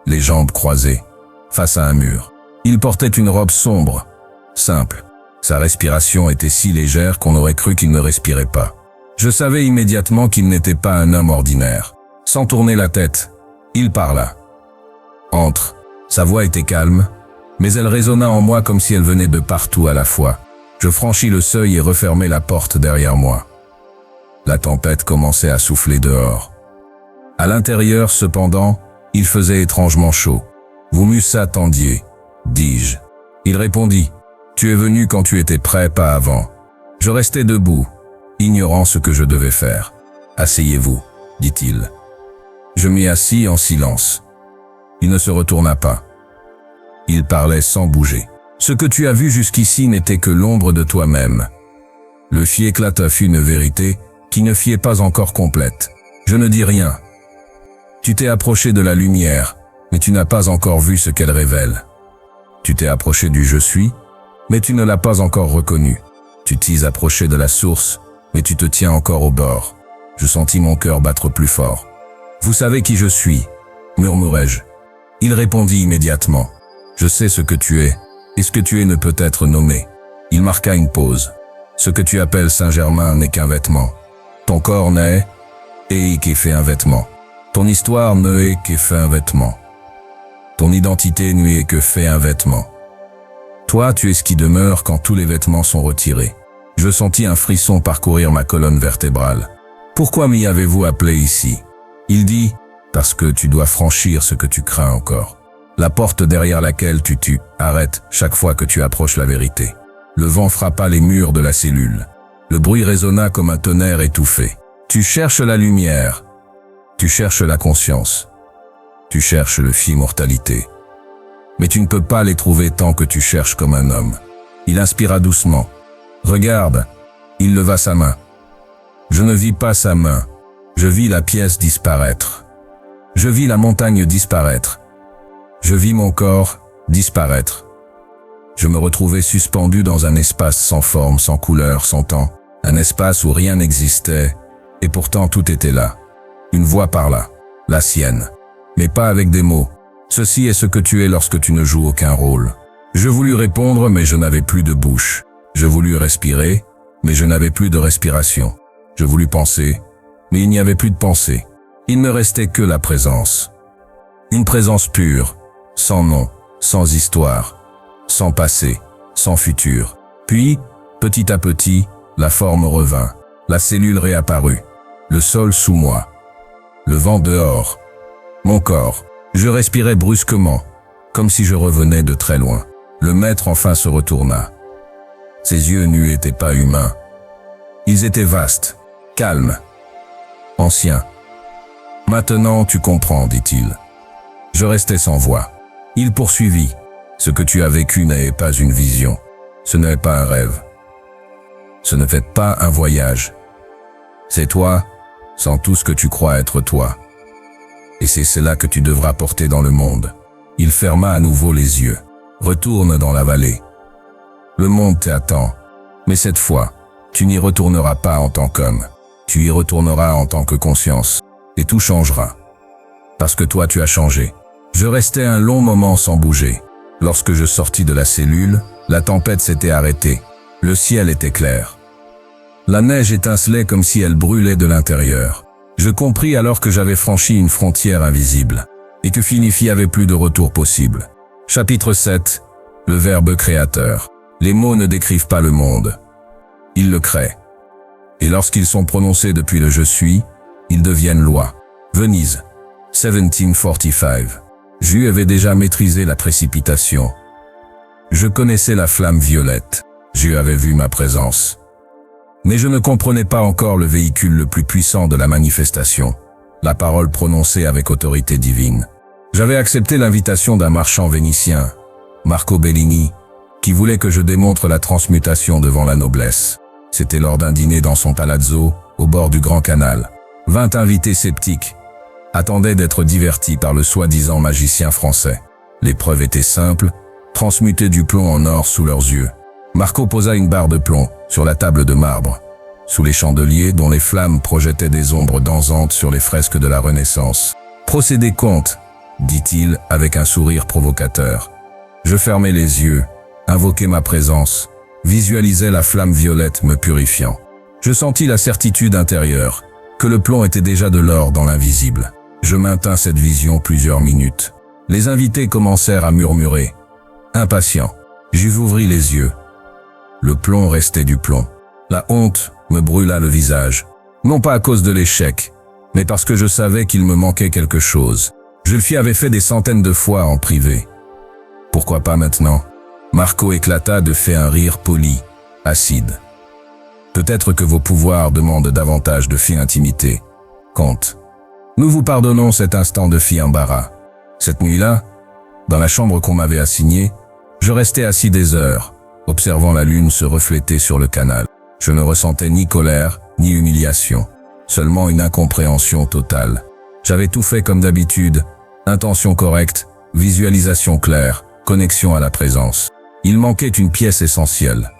les jambes croisées, face à un mur. Il portait une robe sombre, simple. Sa respiration était si légère qu'on aurait cru qu'il ne respirait pas. Je savais immédiatement qu'il n'était pas un homme ordinaire. Sans tourner la tête, il parla. Entre. Sa voix était calme, mais elle résonna en moi comme si elle venait de partout à la fois. Je franchis le seuil et refermai la porte derrière moi. La tempête commençait à souffler dehors. À l'intérieur, cependant, il faisait étrangement chaud. « Vous m'attendiez, dis-je. » Il répondit. « Tu es venu quand tu étais prêt, pas avant. » Je restai debout, ignorant ce que je devais faire. « Asseyez-vous, dit-il. » Je m'y assis en silence. Il ne se retourna pas. Il parlait sans bouger. « Ce que tu as vu jusqu'ici n'était que l'ombre de toi-même. » Le fiéclata fut une vérité qui ne fiait pas encore complète. Je ne dis rien. Tu t'es approché de la lumière, mais tu n'as pas encore vu ce qu'elle révèle. Tu t'es approché du je suis, mais tu ne l'as pas encore reconnu. Tu t'es approché de la source, mais tu te tiens encore au bord. Je sentis mon cœur battre plus fort. Vous savez qui je suis, murmurai-je. Il répondit immédiatement. Je sais ce que tu es, et ce que tu es ne peut être nommé. Il marqua une pause. Ce que tu appelles Saint-Germain n'est qu'un vêtement. Ton corps n'est, et qui fait un vêtement. Ton histoire ne est que fait un vêtement. Ton identité n'y est que fait un vêtement. Toi, tu es ce qui demeure quand tous les vêtements sont retirés. Je sentis un frisson parcourir ma colonne vertébrale. Pourquoi m'y avez-vous appelé ici? Il dit, parce que tu dois franchir ce que tu crains encore. La porte derrière laquelle tu arrêtes chaque fois que tu approches la vérité. Le vent frappa les murs de la cellule. Le bruit résonna comme un tonnerre étouffé. Tu cherches la lumière. Tu cherches la conscience. Tu cherches le immortalité. Mais tu ne peux pas les trouver tant que tu cherches comme un homme. Il inspira doucement. Regarde. Il leva sa main. Je ne vis pas sa main. Je vis la pièce disparaître. Je vis la montagne disparaître. Je vis mon corps disparaître. Je me retrouvais suspendu dans un espace sans forme, sans couleur, sans temps. Un espace où rien n'existait, et pourtant tout était là. Une voix parla, la sienne, mais pas avec des mots. Ceci est ce que tu es lorsque tu ne joues aucun rôle. Je voulus répondre, mais je n'avais plus de bouche. Je voulus respirer, mais je n'avais plus de respiration. Je voulus penser, mais il n'y avait plus de pensée. Il ne restait que la présence. Une présence pure, sans nom, sans histoire, sans passé, sans futur. Puis, petit à petit, la forme revint. La cellule réapparut. Le sol sous moi. Le vent dehors. Mon corps. Je respirais brusquement, comme si je revenais de très loin. Le maître enfin se retourna. Ses yeux nus n'étaient pas humains. Ils étaient vastes, calmes, anciens. Maintenant tu comprends, dit-il. Je restais sans voix. Il poursuivit. Ce que tu as vécu n'est pas une vision. Ce n'est pas un rêve. Ce ne fait pas un voyage. C'est toi, sans tout ce que tu crois être toi. Et c'est cela que tu devras porter dans le monde. Il ferma à nouveau les yeux. Retourne dans la vallée. Le monde t'attend. Mais cette fois, tu n'y retourneras pas en tant qu'homme. Tu y retourneras en tant que conscience. Et tout changera. Parce que toi tu as changé. Je restais un long moment sans bouger. Lorsque je sortis de la cellule, la tempête s'était arrêtée. Le ciel était clair. La neige étincelait comme si elle brûlait de l'intérieur. Je compris alors que j'avais franchi une frontière invisible, et que fini avait plus de retour possible. Chapitre 7. Le Verbe créateur. Les mots ne décrivent pas le monde. Ils le créent. Et lorsqu'ils sont prononcés depuis le « je suis », ils deviennent loi. Venise, 1745. J'y avais déjà maîtrisé la précipitation. Je connaissais la flamme violette. J'y avais vu ma présence. Mais je ne comprenais pas encore le véhicule le plus puissant de la manifestation, la parole prononcée avec autorité divine. J'avais accepté l'invitation d'un marchand vénitien, Marco Bellini, qui voulait que je démontre la transmutation devant la noblesse. C'était lors d'un dîner dans son palazzo, au bord du Grand Canal. 20 invités sceptiques attendaient d'être divertis par le soi-disant magicien français. L'épreuve était simple, transmuter du plomb en or sous leurs yeux. Marco posa une barre de plomb sur la table de marbre, sous les chandeliers dont les flammes projetaient des ombres dansantes sur les fresques de la Renaissance. « Procédez, comte », dit-il avec un sourire provocateur. Je fermai les yeux, invoquai ma présence, visualisais la flamme violette me purifiant. Je sentis la certitude intérieure, que le plomb était déjà de l'or dans l'invisible. Je maintins cette vision plusieurs minutes. Les invités commencèrent à murmurer. Impatient, j'ouvris les yeux. Le plomb restait du plomb. La honte me brûla le visage. Non pas à cause de l'échec, mais parce que je savais qu'il me manquait quelque chose. Je le avais fait des centaines de fois en privé. Pourquoi pas maintenant? Marco éclata de fait un rire poli, acide. Peut-être que vos pouvoirs demandent davantage de fille intimité. Comte, nous vous pardonnons cet instant de fille embarras. Cette nuit-là, dans la chambre qu'on m'avait assignée, je restais assis des heures, observant la lune se refléter sur le canal. Je ne ressentais ni colère, ni humiliation, seulement une incompréhension totale. J'avais tout fait comme d'habitude, intention correcte, visualisation claire, connexion à la présence. Il manquait une pièce essentielle.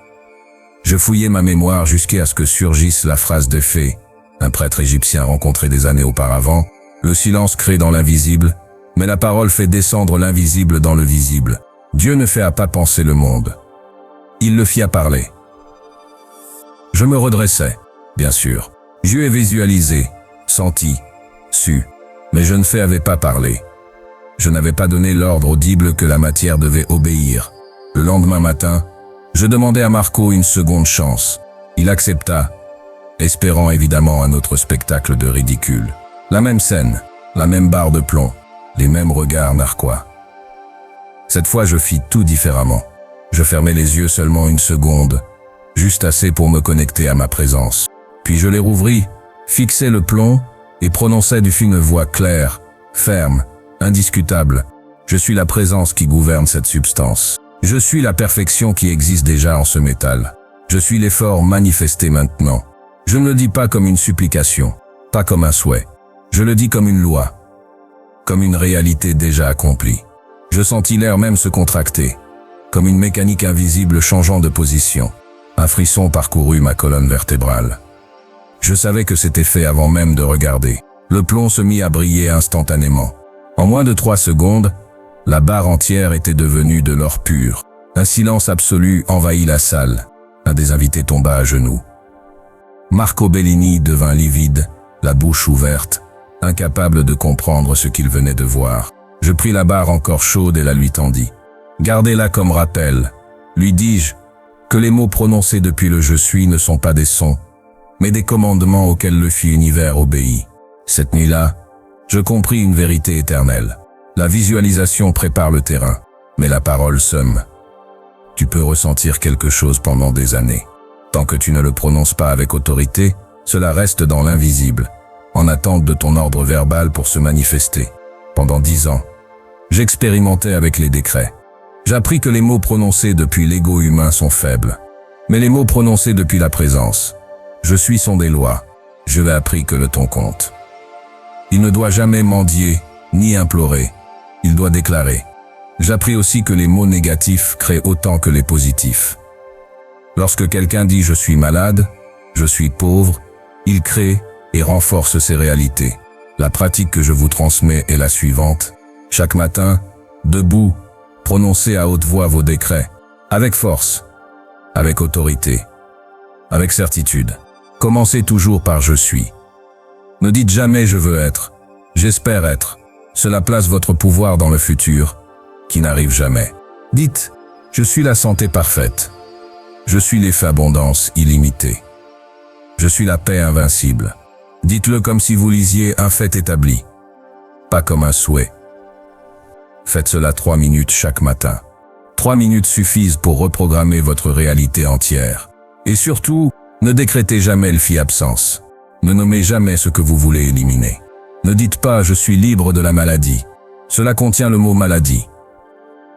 Je fouillais ma mémoire jusqu'à ce que surgisse la phrase de fée, un prêtre égyptien rencontré des années auparavant. Le silence crée dans l'invisible, mais la parole fait descendre l'invisible dans le visible. Dieu ne fait à pas penser le monde. Il le fit à parler. Je me redressai, bien sûr. Dieu est visualisé, senti, su, mais je ne avais pas parlé. Je n'avais pas donné l'ordre audible que la matière devait obéir. Le lendemain matin, je demandai à Marco une seconde chance. Il accepta, espérant évidemment un autre spectacle de ridicule. La même scène, la même barre de plomb, les mêmes regards narquois. Cette fois, je fis tout différemment. Je fermai les yeux seulement une seconde, juste assez pour me connecter à ma présence. Puis je les rouvris, fixai le plomb et prononçai d'une voix claire, ferme, indiscutable. Je suis la présence qui gouverne cette substance. Je suis la perfection qui existe déjà en ce métal. Je suis l'effort manifesté maintenant. Je ne le dis pas comme une supplication, pas comme un souhait. Je le dis comme une loi, comme une réalité déjà accomplie. Je sentis l'air même se contracter, comme une mécanique invisible changeant de position. Un frisson parcourut ma colonne vertébrale. Je savais que c'était fait avant même de regarder. Le plomb se mit à briller instantanément. En moins de 3 secondes, la barre entière était devenue de l'or pur. Un silence absolu envahit la salle. Un des invités tomba à genoux. Marco Bellini devint livide, la bouche ouverte, incapable de comprendre ce qu'il venait de voir. Je pris la barre encore chaude et la lui tendis. Gardez-la comme rappel, lui dis-je, que les mots prononcés depuis le « je suis » ne sont pas des sons, mais des commandements auxquels le fut univers obéit. Cette nuit-là, je compris une vérité éternelle. La visualisation prépare le terrain, mais la parole sème. Tu peux ressentir quelque chose pendant des années. Tant que tu ne le prononces pas avec autorité, cela reste dans l'invisible, en attente de ton ordre verbal pour se manifester. Pendant 10 ans, j'expérimentais avec les décrets. J'appris que les mots prononcés depuis l'ego humain sont faibles, mais les mots prononcés depuis la présence, je suis sont des lois. Je l'ai appris que le ton compte. Il ne doit jamais mendier, ni implorer. Il doit déclarer. J'appris aussi que les mots négatifs créent autant que les positifs. Lorsque quelqu'un dit « je suis malade »,« je suis pauvre », il crée et renforce ces réalités. La pratique que je vous transmets est la suivante. Chaque matin, debout, prononcez à haute voix vos décrets, avec force, avec autorité, avec certitude. Commencez toujours par « je suis ». Ne dites jamais « je veux être »,« j'espère être ». Cela place votre pouvoir dans le futur, qui n'arrive jamais. Dites « je suis la santé parfaite ». Je suis l'effet abondance illimitée. Je suis la paix invincible. Dites-le comme si vous lisiez un fait établi, pas comme un souhait. Faites cela 3 minutes chaque matin. 3 minutes suffisent pour reprogrammer votre réalité entière. Et surtout, ne décrétez jamais le fi-absence. Ne nommez jamais ce que vous voulez éliminer. Ne dites pas « je suis libre de la maladie ». Cela contient le mot « maladie ».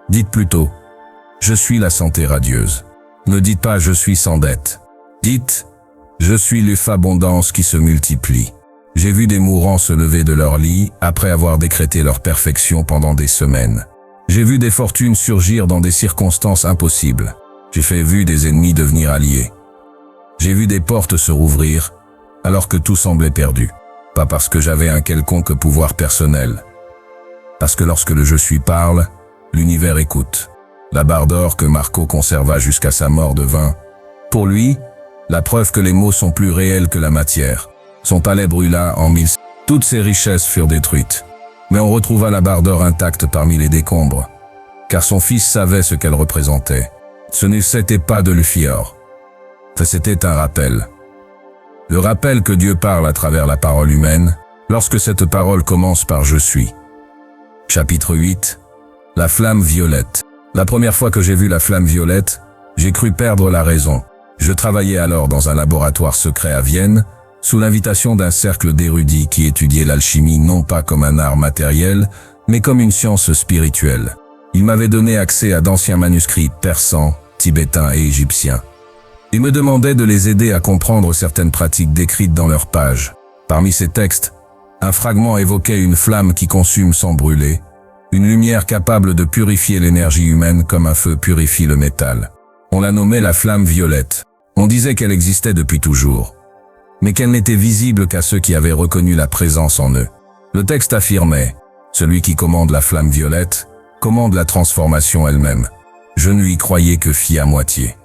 Dites plutôt « je suis la santé radieuse ». Ne dites pas « je suis sans dette ». Dites « je suis l'effet abondance qui se multiplie ». J'ai vu des mourants se lever de leur lit après avoir décrété leur perfection pendant des semaines. J'ai vu des fortunes surgir dans des circonstances impossibles. J'ai vu des ennemis devenir alliés. J'ai vu des portes se rouvrir alors que tout semblait perdu. Pas parce que j'avais un quelconque pouvoir personnel. Parce que lorsque le je suis parle, l'univers écoute. La barre d'or que Marco conserva jusqu'à sa mort devint, pour lui, la preuve que les mots sont plus réels que la matière. Son palais brûla en 1000. Toutes ses richesses furent détruites. Mais on retrouva la barre d'or intacte parmi les décombres. Car son fils savait ce qu'elle représentait. Ce n'était pas de l'Uphior. C'était un rappel. Le rappel que Dieu parle à travers la parole humaine, lorsque cette parole commence par « Je suis ». Chapitre 8. La flamme violette. La première fois que j'ai vu la flamme violette, j'ai cru perdre la raison. Je travaillais alors dans un laboratoire secret à Vienne, sous l'invitation d'un cercle d'érudits qui étudiaient l'alchimie non pas comme un art matériel, mais comme une science spirituelle. Ils m'avaient donné accès à d'anciens manuscrits persans, tibétains et égyptiens. Ils me demandaient de les aider à comprendre certaines pratiques décrites dans leurs pages. Parmi ces textes, un fragment évoquait une flamme qui consume sans brûler, une lumière capable de purifier l'énergie humaine comme un feu purifie le métal. On la nommait la flamme violette. On disait qu'elle existait depuis toujours, mais qu'elle n'était visible qu'à ceux qui avaient reconnu la présence en eux. Le texte affirmait « Celui qui commande la flamme violette commande la transformation elle-même ». Je ne lui croyais que fi à moitié.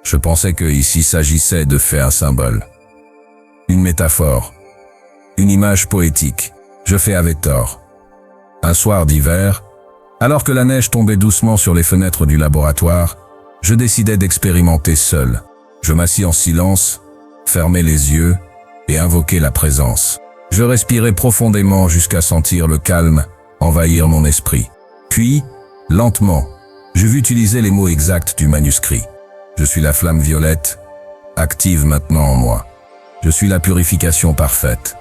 Je pensais que ici s'agissait de faire un symbole, une métaphore, une image poétique. Je avais tort. Un soir d'hiver, alors que la neige tombait doucement sur les fenêtres du laboratoire, je décidai d'expérimenter seul. Je m'assis en silence, fermai les yeux et invoquai la présence. Je respirai profondément jusqu'à sentir le calme envahir mon esprit. Puis, lentement, je vis utiliser les mots exacts du manuscrit. Je suis la flamme violette, active maintenant en moi. Je suis la purification parfaite.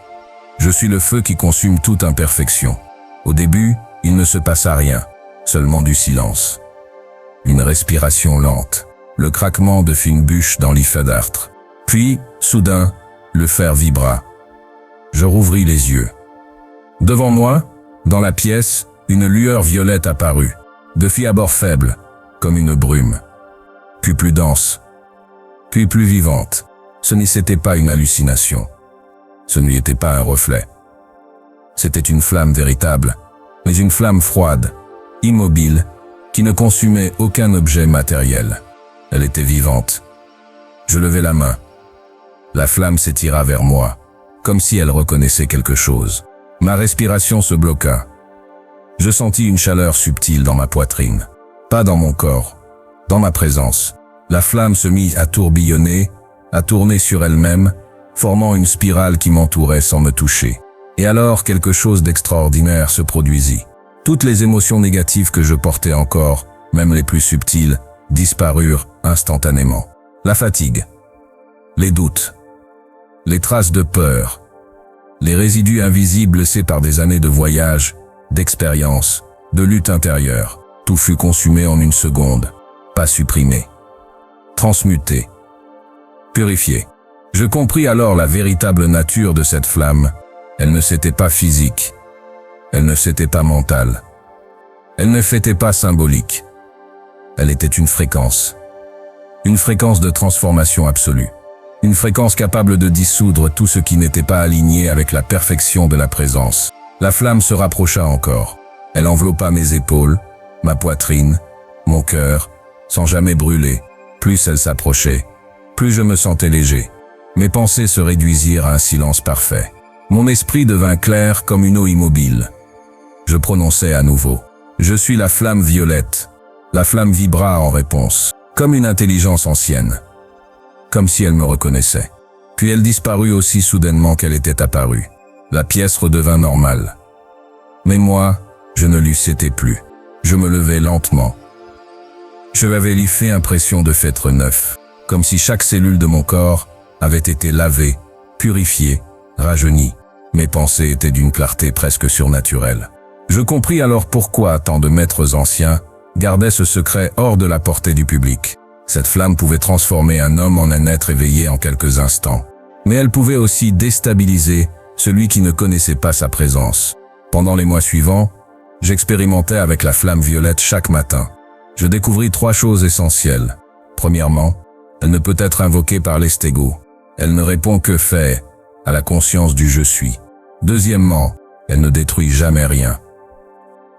Je suis le feu qui consume toute imperfection. Au début, il ne se passa rien, seulement du silence. Une respiration lente, le craquement de fines bûches dans l'iffa d'artre. Puis, soudain, le fer vibra. Je rouvris les yeux. Devant moi, dans la pièce, une lueur violette apparut, de fille à bord faible, comme une brume. Puis plus dense, puis plus vivante. Ce n'était pas une hallucination. Ce n'était pas un reflet. C'était une flamme véritable, mais une flamme froide, immobile, qui ne consumait aucun objet matériel. Elle était vivante. Je levai la main. La flamme s'étira vers moi, comme si elle reconnaissait quelque chose. Ma respiration se bloqua. Je sentis une chaleur subtile dans ma poitrine. Pas dans mon corps, dans ma présence. La flamme se mit à tourbillonner, à tourner sur elle-même, formant une spirale qui m'entourait sans me toucher. Et alors quelque chose d'extraordinaire se produisit. Toutes les émotions négatives que je portais encore, même les plus subtiles, disparurent instantanément. La fatigue, les doutes, les traces de peur, les résidus invisibles laissés par des années de voyage, d'expérience, de lutte intérieure. Tout fut consumé en une seconde, pas supprimé. Transmuté, purifié. Je compris alors la véritable nature de cette flamme. Elle ne s'était pas physique, elle ne s'était pas mentale, elle ne s'était pas symbolique. Elle était une fréquence de transformation absolue, une fréquence capable de dissoudre tout ce qui n'était pas aligné avec la perfection de la présence. La flamme se rapprocha encore. Elle enveloppa mes épaules, ma poitrine, mon cœur, sans jamais brûler. Plus elle s'approchait, plus je me sentais léger. Mes pensées se réduisirent à un silence parfait. Mon esprit devint clair comme une eau immobile. Je prononçai à nouveau. Je suis la flamme violette. La flamme vibra en réponse. comme une intelligence ancienne, comme si elle me reconnaissait. Puis elle disparut aussi soudainement qu'elle était apparue. La pièce redevint normale. Mais moi, je ne l'eusse été plus. Je me levai lentement. Je m'avais fait impression de fêtre neuf, comme si chaque cellule de mon corps avait été lavée, purifiée, rajeunie. Mes pensées étaient d'une clarté presque surnaturelle. Je compris alors pourquoi tant de maîtres anciens gardaient ce secret hors de la portée du public. Cette flamme pouvait transformer un homme en un être éveillé en quelques instants. Mais elle pouvait aussi déstabiliser celui qui ne connaissait pas sa présence. Pendant les mois suivants, j'expérimentais avec la flamme violette chaque matin. Je découvris 3 choses essentielles. Premièrement, elle ne peut être invoquée par l'estégo. Elle ne répond que fait à la conscience du je suis. Deuxièmement, elle ne détruit jamais rien.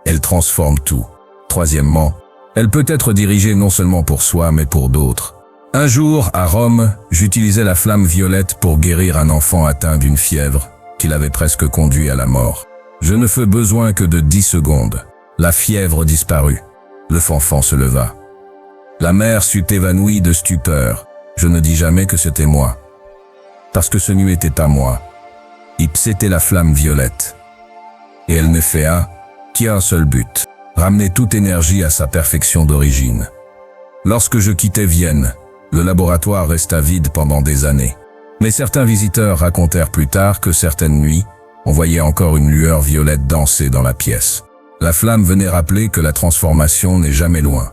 Elle transforme tout. Troisièmement, elle peut être dirigée non seulement pour soi mais pour d'autres. Un jour, à Rome, j'utilisais la flamme violette pour guérir un enfant atteint d'une fièvre qui l'avait presque conduit à la mort. Je ne fus besoin que de 10 secondes. La fièvre disparut. Le fanfan se leva. La mère s'eut évanouie de stupeur. Je ne dis jamais que c'était moi. Parce que ce n'était pas moi. C'était la flamme violette. Et elle ne fait qui a un seul but, ramener toute énergie à sa perfection d'origine. Lorsque je quittai Vienne, le laboratoire resta vide pendant des années. Mais certains visiteurs racontèrent plus tard que certaines nuits, on voyait encore une lueur violette danser dans la pièce. La flamme venait rappeler que la transformation n'est jamais loin.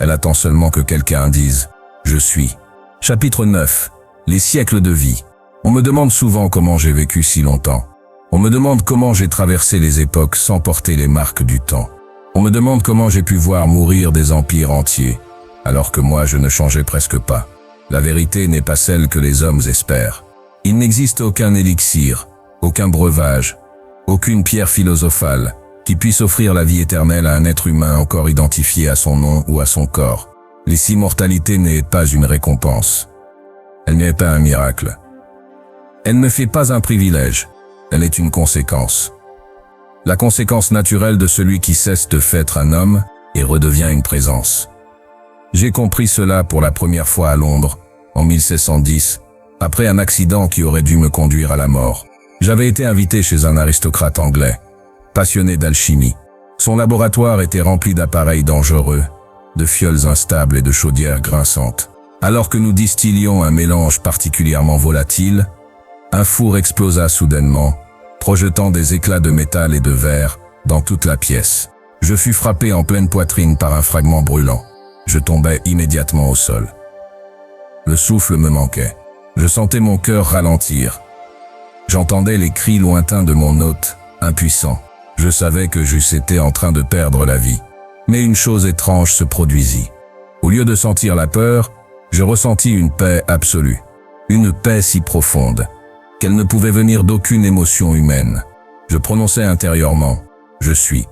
Elle attend seulement que quelqu'un dise « Je suis ». Chapitre 9. Les siècles de vie. On me demande souvent comment j'ai vécu si longtemps. On me demande comment j'ai traversé les époques sans porter les marques du temps. On me demande comment j'ai pu voir mourir des empires entiers, alors que moi je ne changeais presque pas. La vérité n'est pas celle que les hommes espèrent. Il n'existe aucun élixir, aucun breuvage, aucune pierre philosophale qui puisse offrir la vie éternelle à un être humain encore identifié à son nom ou à son corps. L'immortalité n'est pas une récompense. Elle n'est pas un miracle. Elle ne fait pas un privilège. Elle est une conséquence. La conséquence naturelle de celui qui cesse de faire un homme et redevient une présence. J'ai compris cela pour la première fois à Londres, en 1610, après un accident qui aurait dû me conduire à la mort. J'avais été invité chez un aristocrate anglais, passionné d'alchimie. Son laboratoire était rempli d'appareils dangereux, de fioles instables et de chaudières grinçantes. Alors que nous distillions un mélange particulièrement volatile, un four explosa soudainement, projetant des éclats de métal et de verre dans toute la pièce. Je fus frappé en pleine poitrine par un fragment brûlant. Je tombai immédiatement au sol. Le souffle me manquait. Je sentais mon cœur ralentir. J'entendais les cris lointains de mon hôte, impuissant. Je savais que j'eusse été en train de perdre la vie. Mais une chose étrange se produisit. Au lieu de sentir la peur, je ressentis une paix absolue. Une paix si profonde qu'elle ne pouvait venir d'aucune émotion humaine. Je prononçai intérieurement « Je suis ».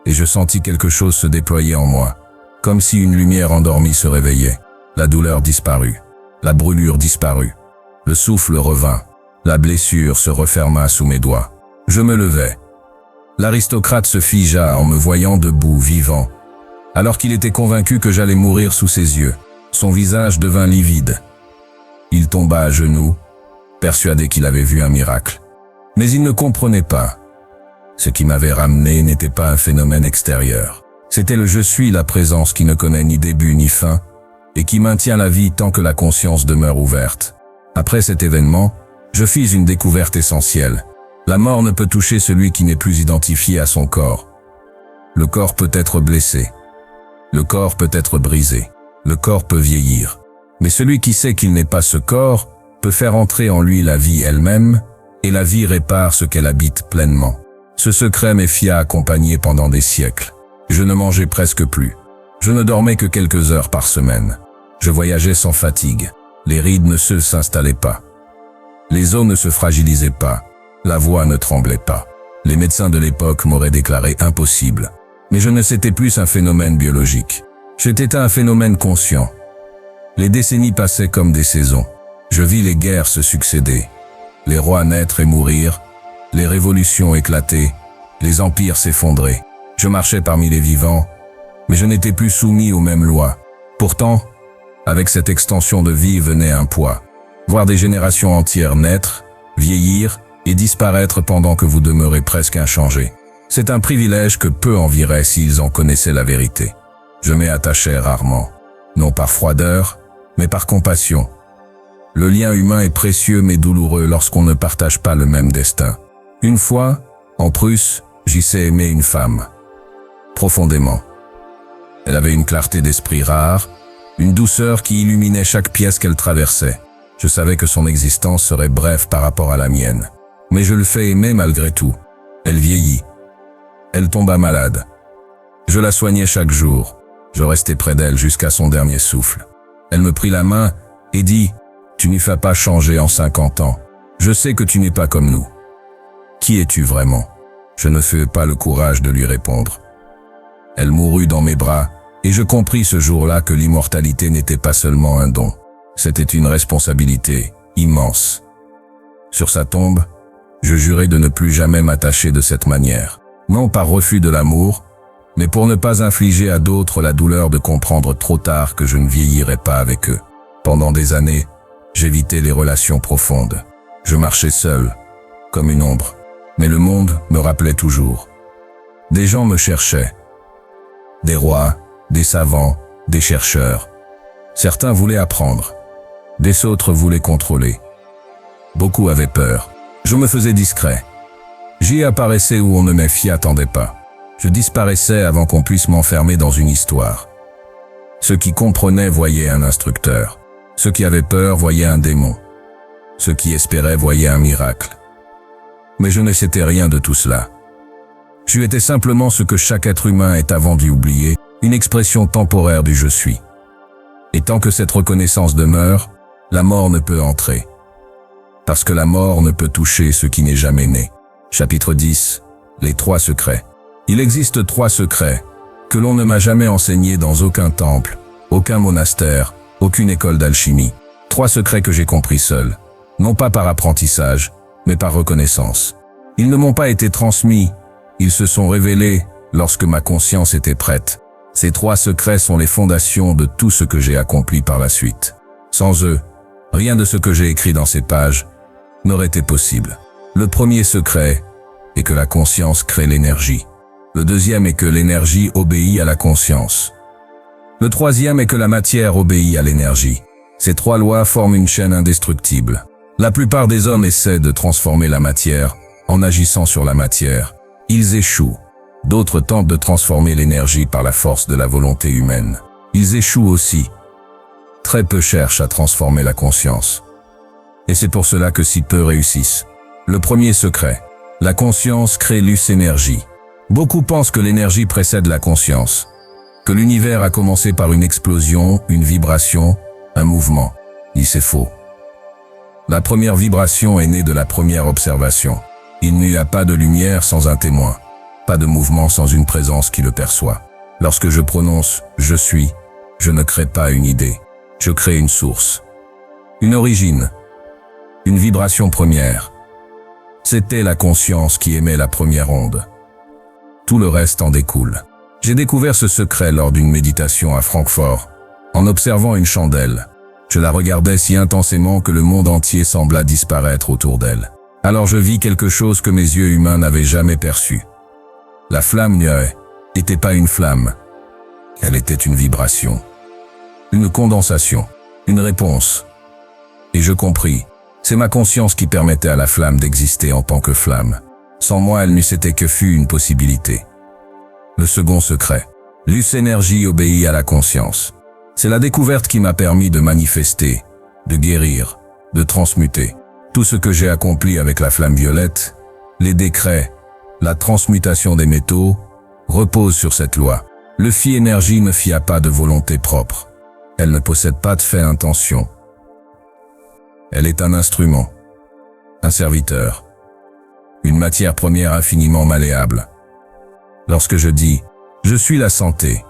Et je sentis quelque chose se déployer en moi, comme si une lumière endormie se réveillait. La douleur disparut. La brûlure disparut. Le souffle revint. La blessure se referma sous mes doigts. Je me levai. L'aristocrate se figea en me voyant debout, vivant, alors qu'il était convaincu que j'allais mourir sous ses yeux. Son visage devint livide. Il tomba à genoux, persuadé qu'il avait vu un miracle. Mais il ne comprenait pas. Ce qui m'avait ramené n'était pas un phénomène extérieur. C'était le je suis, la présence qui ne connaît ni début ni fin, et qui maintient la vie tant que la conscience demeure ouverte. Après cet événement, je fis une découverte essentielle. La mort ne peut toucher celui qui n'est plus identifié à son corps. Le corps peut être blessé. Le corps peut être brisé. Le corps peut vieillir. Mais celui qui sait qu'il n'est pas ce corps peut faire entrer en lui la vie elle-même, et la vie répare ce qu'elle habite pleinement. Ce secret m'effia accompagné pendant des siècles. Je ne mangeais presque plus. Je ne dormais que quelques heures par semaine. Je voyageais sans fatigue. Les rides ne s'installaient pas. Les os ne se fragilisaient pas. La voix ne tremblait pas. Les médecins de l'époque m'auraient déclaré impossible. Mais je ne c'était plus un phénomène biologique. J'étais un phénomène conscient. Les décennies passaient comme des saisons. Je vis les guerres se succéder, les rois naître et mourir, les révolutions éclater, les empires s'effondrer. Je marchais parmi les vivants, mais je n'étais plus soumis aux mêmes lois. Pourtant, avec cette extension de vie venait un poids. Voir des générations entières naître, vieillir et disparaître pendant que vous demeurez presque inchangé. C'est un privilège que peu envieraient s'ils en connaissaient la vérité. Je m'y attachais rarement, non par froideur, mais par compassion. Le lien humain est précieux mais douloureux lorsqu'on ne partage pas le même destin. Une fois, en Prusse, j'y sais aimer une femme. Profondément. Elle avait une clarté d'esprit rare, une douceur qui illuminait chaque pièce qu'elle traversait. Je savais que son existence serait brève par rapport à la mienne. Mais je le fais aimer malgré tout. Elle vieillit. Elle tomba malade. Je la soignais chaque jour. Je restais près d'elle jusqu'à son dernier souffle. Elle me prit la main et dit « Tu n'y vas pas changer en 50 ans. Je sais que tu n'es pas comme nous. » Qui es-tu vraiment? Je ne fus pas le courage de lui répondre. Elle mourut dans mes bras, et je compris ce jour-là que l'immortalité n'était pas seulement un don. C'était une responsabilité immense. Sur sa tombe, je jurai de ne plus jamais m'attacher de cette manière. Non par refus de l'amour, mais pour ne pas infliger à d'autres la douleur de comprendre trop tard que je ne vieillirais pas avec eux. Pendant des années, j'évitais les relations profondes. Je marchais seul, comme une ombre. Mais le monde me rappelait toujours. Des gens me cherchaient. Des rois, des savants, des chercheurs. Certains voulaient apprendre. Des autres voulaient contrôler. Beaucoup avaient peur. Je me faisais discret. J'y apparaissais où on ne m'y attendait pas. Je disparaissais avant qu'on puisse m'enfermer dans une histoire. Ceux qui comprenaient voyaient un instructeur. Ceux qui avaient peur voyaient un démon. Ceux qui espéraient voyaient un miracle. Mais je ne sais rien de tout cela. Je étais simplement ce que chaque être humain est avant d'y oublier, une expression temporaire du « je suis ». Et tant que cette reconnaissance demeure, la mort ne peut entrer. Parce que la mort ne peut toucher ce qui n'est jamais né. Chapitre 10. Les 3 secrets. Il existe 3 secrets que l'on ne m'a jamais enseignés dans aucun temple, aucun monastère, aucune école d'alchimie. 3 secrets que j'ai compris seul, non pas par apprentissage, mais par reconnaissance. Ils ne m'ont pas été transmis, ils se sont révélés lorsque ma conscience était prête. Ces 3 secrets sont les fondations de tout ce que j'ai accompli par la suite. Sans eux, rien de ce que j'ai écrit dans ces pages n'aurait été possible. Le premier secret est que la conscience crée l'énergie. Le deuxième est que l'énergie obéit à la conscience. Le troisième est que la matière obéit à l'énergie. Ces 3 lois forment une chaîne indestructible. La plupart des hommes essaient de transformer la matière en agissant sur la matière. Ils échouent. D'autres tentent de transformer l'énergie par la force de la volonté humaine. Ils échouent aussi. Très peu cherchent à transformer la conscience. Et c'est pour cela que si peu réussissent. Le premier secret. La conscience crée l'énergie. Beaucoup pensent que l'énergie précède la conscience. Que l'univers a commencé par une explosion, une vibration, un mouvement. C'est faux. La première vibration est née de la première observation. Il n'y a pas de lumière sans un témoin, pas de mouvement sans une présence qui le perçoit. Lorsque je prononce « je suis », je ne crée pas une idée, je crée une source, une origine, une vibration première. C'était la conscience qui émet la première onde. Tout le reste en découle. J'ai découvert ce secret lors d'une méditation à Francfort, en observant une chandelle. Je la regardais si intensément que le monde entier sembla disparaître autour d'elle. Alors je vis quelque chose que mes yeux humains n'avaient jamais perçu. La flamme n'était pas une flamme. Elle était une vibration. Une condensation. Une réponse. Et je compris. C'est ma conscience qui permettait à la flamme d'exister en tant que flamme. Sans moi, elle n'eût été que fût une possibilité. Le second secret. L'énergie obéit à la conscience. C'est la découverte qui m'a permis de manifester, de guérir, de transmuter. Tout ce que j'ai accompli avec la flamme violette, les décrets, la transmutation des métaux, repose sur cette loi. Le Phi-énergie ne fia pas de volonté propre. Elle ne possède pas de fait intention. Elle est un instrument, un serviteur, une matière première infiniment malléable. Lorsque je dis « je suis la santé »,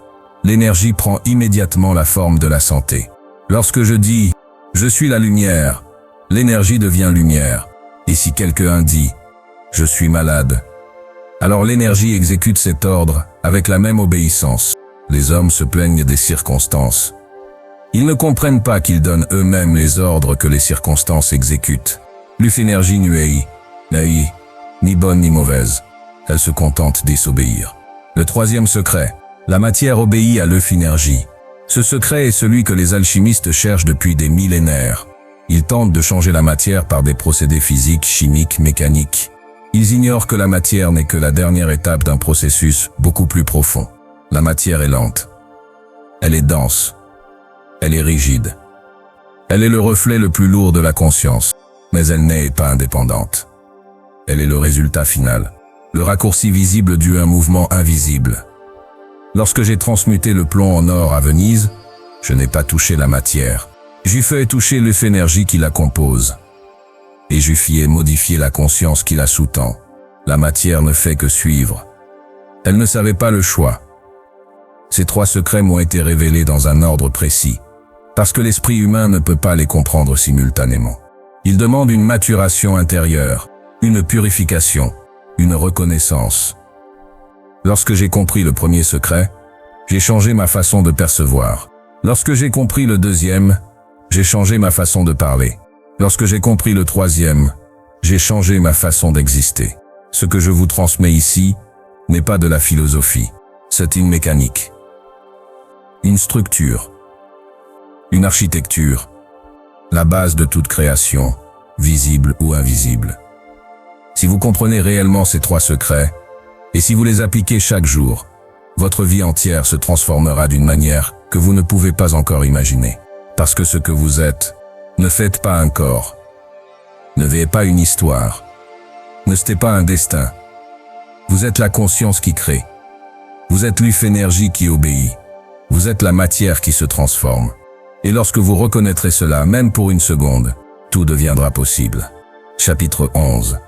l'énergie prend immédiatement la forme de la santé. Lorsque je dis « je suis la lumière », l'énergie devient lumière. Et si quelqu'un dit « je suis malade », alors l'énergie exécute cet ordre avec la même obéissance. Les hommes se plaignent des circonstances. Ils ne comprennent pas qu'ils donnent eux-mêmes les ordres que les circonstances exécutent. L'Uf-énergie n'est ni bonne ni mauvaise. Elle se contente désobéir. Le troisième secret. La matière obéit à l'Uf-énergie. Ce secret est celui que les alchimistes cherchent depuis des millénaires. Ils tentent de changer la matière par des procédés physiques, chimiques, mécaniques. Ils ignorent que la matière n'est que la dernière étape d'un processus beaucoup plus profond. La matière est lente. Elle est dense. Elle est rigide. Elle est le reflet le plus lourd de la conscience, mais elle n'est pas indépendante. Elle est le résultat final, le raccourci visible dû à un mouvement invisible. Lorsque j'ai transmuté le plomb en or à Venise, je n'ai pas touché la matière. J'y fais toucher l'Uf-énergie qui la compose. Et j'y fais modifier la conscience qui la sous-tend. La matière ne fait que suivre. Elle ne savait pas le choix. Ces trois secrets m'ont été révélés dans un ordre précis, parce que l'esprit humain ne peut pas les comprendre simultanément. Il demande une maturation intérieure, une purification, une reconnaissance. Lorsque j'ai compris le premier secret, j'ai changé ma façon de percevoir. Lorsque j'ai compris le deuxième, j'ai changé ma façon de parler. Lorsque j'ai compris le troisième, j'ai changé ma façon d'exister. Ce que je vous transmets ici n'est pas de la philosophie, c'est une mécanique, une structure, une architecture, la base de toute création, visible ou invisible. Si vous comprenez réellement ces trois secrets, et si vous les appliquez chaque jour, votre vie entière se transformera d'une manière que vous ne pouvez pas encore imaginer. Parce que ce que vous êtes, ne faites pas un corps, ne vivez pas une histoire, ne c'était pas un destin. Vous êtes la conscience qui crée. Vous êtes l'Uf-énergie qui obéit. Vous êtes la matière qui se transforme. Et lorsque vous reconnaîtrez cela, même pour une seconde, tout deviendra possible. Chapitre 11.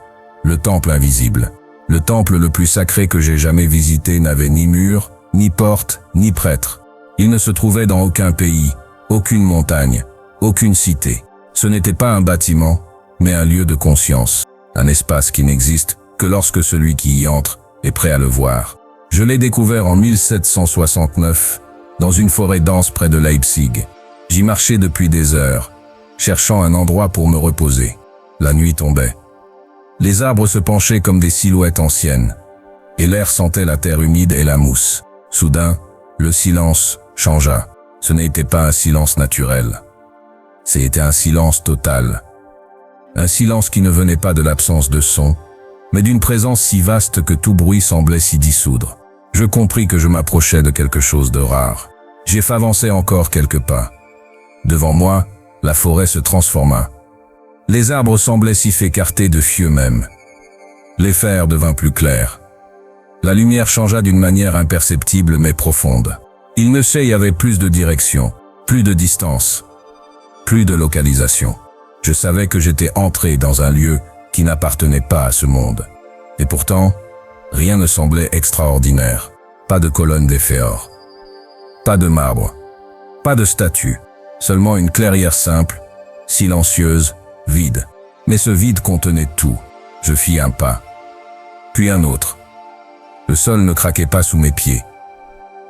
Le temple invisible. Le temple le plus sacré que j'ai jamais visité n'avait ni mur, ni porte, ni prêtre. Il ne se trouvait dans aucun pays, aucune montagne, aucune cité. Ce n'était pas un bâtiment, mais un lieu de conscience. Un espace qui n'existe que lorsque celui qui y entre est prêt à le voir. Je l'ai découvert en 1769, dans une forêt dense près de Leipzig. J'y marchais depuis des heures, cherchant un endroit pour me reposer. La nuit tombait. Les arbres se penchaient comme des silhouettes anciennes, et l'air sentait la terre humide et la mousse. Soudain, le silence changea. Ce n'était pas un silence naturel. C'était un silence total. Un silence qui ne venait pas de l'absence de son, mais d'une présence si vaste que tout bruit semblait s'y dissoudre. Je compris que je m'approchais de quelque chose de rare. J'ai avancé encore quelques pas. Devant moi, la forêt se transforma. Les arbres semblaient s'y écarter de eux-mêmes. Les fers devint plus clairs. La lumière changea d'une manière imperceptible mais profonde. Il me y avait plus de direction, plus de distance, plus de localisation. Je savais que j'étais entré dans un lieu qui n'appartenait pas à ce monde. Et pourtant, rien ne semblait extraordinaire. Pas de colonne d'éphéore, pas de marbre, pas de statue, seulement une clairière simple, silencieuse, vide. Mais ce vide contenait tout. Je fis un pas, puis un autre. Le sol ne craquait pas sous mes pieds.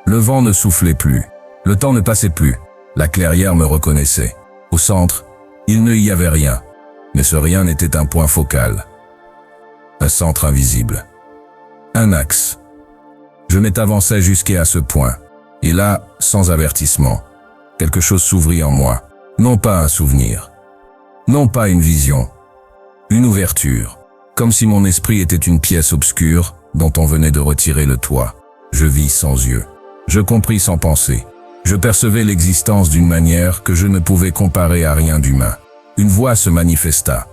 Le vent ne soufflait plus. Le temps ne passait plus. La clairière me reconnaissait. Au centre, il ne y avait rien. Mais ce rien n'était un point focal. Un centre invisible. Un axe. Je m'avançais jusqu'à ce point. Et là, sans avertissement, quelque chose s'ouvrit en moi. Non pas un souvenir. Non pas une vision. Une ouverture. Comme si mon esprit était une pièce obscure dont on venait de retirer le toit. Je vis sans yeux. Je compris sans penser. Je percevais l'existence d'une manière que je ne pouvais comparer à rien d'humain. Une voix se manifesta.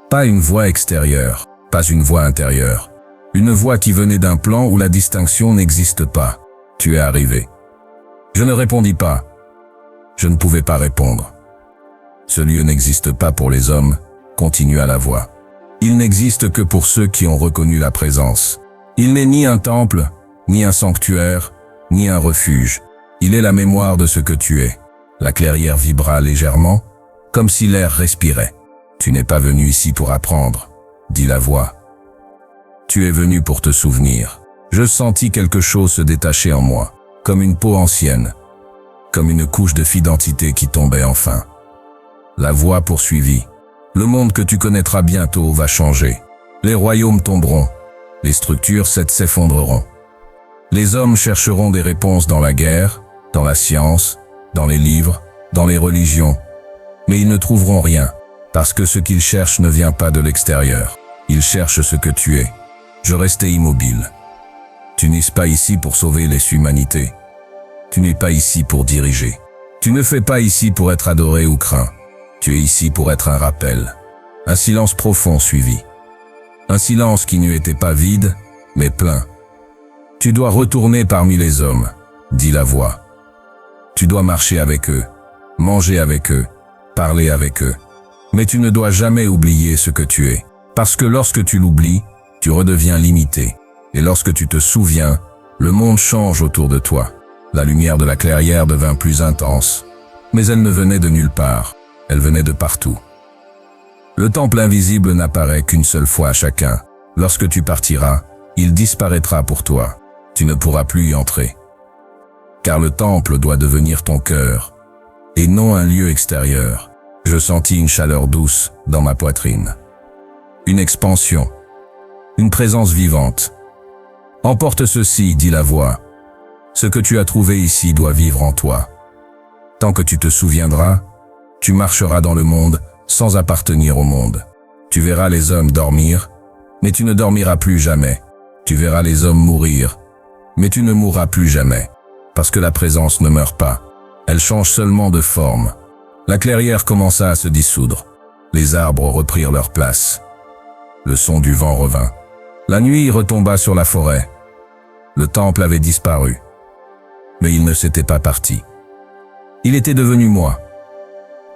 Pas une voix extérieure, pas une voix intérieure. Une voix qui venait d'un plan où la distinction n'existe pas. Tu es arrivé. Je ne répondis pas. Je ne pouvais pas répondre. Ce lieu n'existe pas pour les hommes, continua la voix. Il n'existe que pour ceux qui ont reconnu la présence. Il n'est ni un temple, ni un sanctuaire, ni un refuge. Il est la mémoire de ce que tu es. La clairière vibra légèrement, comme si l'air respirait. Tu n'es pas venu ici pour apprendre, dit la voix. Tu es venu pour te souvenir. Je sentis quelque chose se détacher en moi, comme une peau ancienne. comme une couche de d'identité qui tombait enfin. La voix poursuivit. Le monde que tu connaîtras bientôt va changer. Les royaumes tomberont. Les structures s'effondreront. Les hommes chercheront des réponses dans la guerre, dans la science, dans les livres, dans les religions. Mais ils ne trouveront rien, parce que ce qu'ils cherchent ne vient pas de l'extérieur. Ils cherchent ce que tu es. Je restais immobile. Tu n'es pas ici pour sauver les humanités. Tu n'es pas ici pour diriger. Tu ne fais pas ici pour être adoré ou craint. Tu es ici pour être un rappel. Un silence profond suivit. Un silence qui n'était pas vide, mais plein. Tu dois retourner parmi les hommes, dit la voix. Tu dois marcher avec eux, manger avec eux, parler avec eux. Mais tu ne dois jamais oublier ce que tu es. Parce que lorsque tu l'oublies, tu redeviens limité. Et lorsque tu te souviens, le monde change autour de toi. La lumière de la clairière devint plus intense. Mais elle ne venait de nulle part. Elle venait de partout. Le temple invisible n'apparaît qu'une seule fois à chacun. Lorsque tu partiras, il disparaîtra pour toi. Tu ne pourras plus y entrer. Car le temple doit devenir ton cœur, et non un lieu extérieur. Je sentis une chaleur douce dans ma poitrine. Une expansion. Une présence vivante. Emporte ceci, dit la voix. Ce que tu as trouvé ici doit vivre en toi. Tant que tu te souviendras, tu marcheras dans le monde sans appartenir au monde. Tu verras les hommes dormir, mais tu ne dormiras plus jamais. Tu verras les hommes mourir, mais tu ne mourras plus jamais. Parce que la présence ne meurt pas. Elle change seulement de forme. La clairière commença à se dissoudre. Les arbres reprirent leur place. Le son du vent revint. La nuit retomba sur la forêt. Le temple avait disparu. Mais il ne s'était pas parti. Il était devenu moi.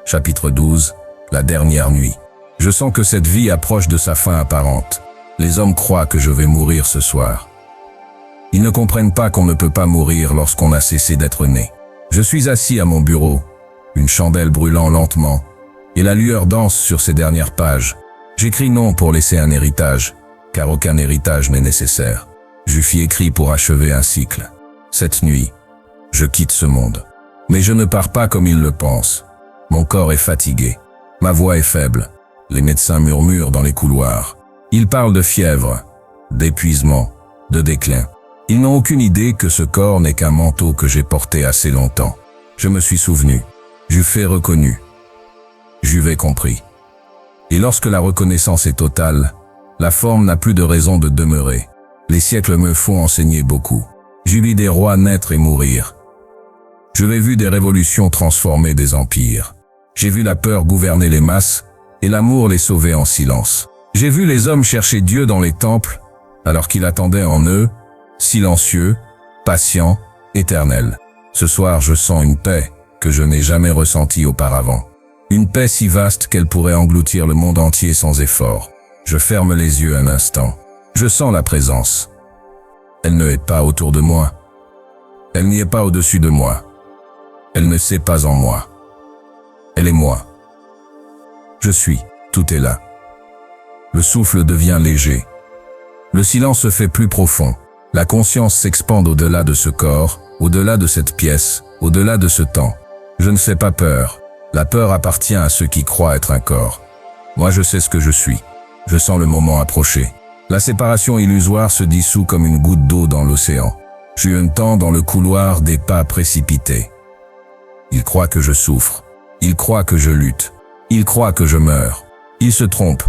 Chapitre 12, la dernière nuit. Je sens que cette vie approche de sa fin apparente. Les hommes croient que je vais mourir ce soir. Ils ne comprennent pas qu'on ne peut pas mourir lorsqu'on a cessé d'être né. Je suis assis à mon bureau, une chandelle brûlant lentement, et la lueur danse sur ces dernières pages. J'écris non pour laisser un héritage, car aucun héritage n'est nécessaire. Je fis écrit pour achever un cycle. Cette nuit, je quitte ce monde. Mais je ne pars pas comme ils le pensent. Mon corps est fatigué. Ma voix est faible. Les médecins murmurent dans les couloirs. Ils parlent de fièvre, d'épuisement, de déclin. Ils n'ont aucune idée que ce corps n'est qu'un manteau que j'ai porté assez longtemps. Je me suis souvenu. J'eus fait reconnu. J'eus compris. Et lorsque la reconnaissance est totale, la forme n'a plus de raison de demeurer. Les siècles me font enseigner beaucoup. J'ai vu des rois naître et mourir. Je l'ai vu des révolutions transformer des empires. J'ai vu la peur gouverner les masses et l'amour les sauver en silence. J'ai vu les hommes chercher Dieu dans les temples alors qu'il attendait en eux, silencieux, patient, éternel. Ce soir, je sens une paix que je n'ai jamais ressentie auparavant. Une paix si vaste qu'elle pourrait engloutir le monde entier sans effort. Je ferme les yeux un instant. Je sens la présence. Elle ne est pas autour de moi. Elle n'y est pas au-dessus de moi. Elle ne sait pas en moi. Elle est moi. Je suis, tout est là. Le souffle devient léger. Le silence se fait plus profond. La conscience s'expande au-delà de ce corps, au-delà de cette pièce, au-delà de ce temps. Je ne fais pas peur. La peur appartient à ceux qui croient être un corps. Moi je sais ce que je suis. Je sens le moment approcher. La séparation illusoire se dissout comme une goutte d'eau dans l'océan. Je entends dans le couloir des pas précipités. Ils croient que je souffre. Ils croient que je lutte. Ils croient que je meurs. Ils se trompent.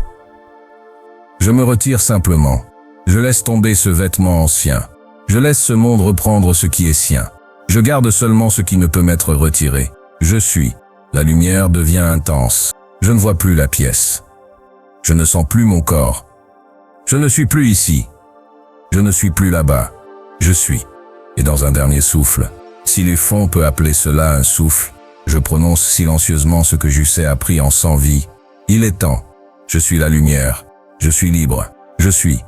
Je me retire simplement. Je laisse tomber ce vêtement ancien. Je laisse ce monde reprendre ce qui est sien. Je garde seulement ce qui ne peut m'être retiré. Je suis. La lumière devient intense. Je ne vois plus la pièce. Je ne sens plus mon corps. Je ne suis plus ici. Je ne suis plus là-bas. Je suis. Et dans un dernier souffle, si les fonds peut appeler cela un souffle, je prononce silencieusement ce que j'eusse appris en 100 vies. Il est temps. Je suis la lumière. Je suis libre. Je suis.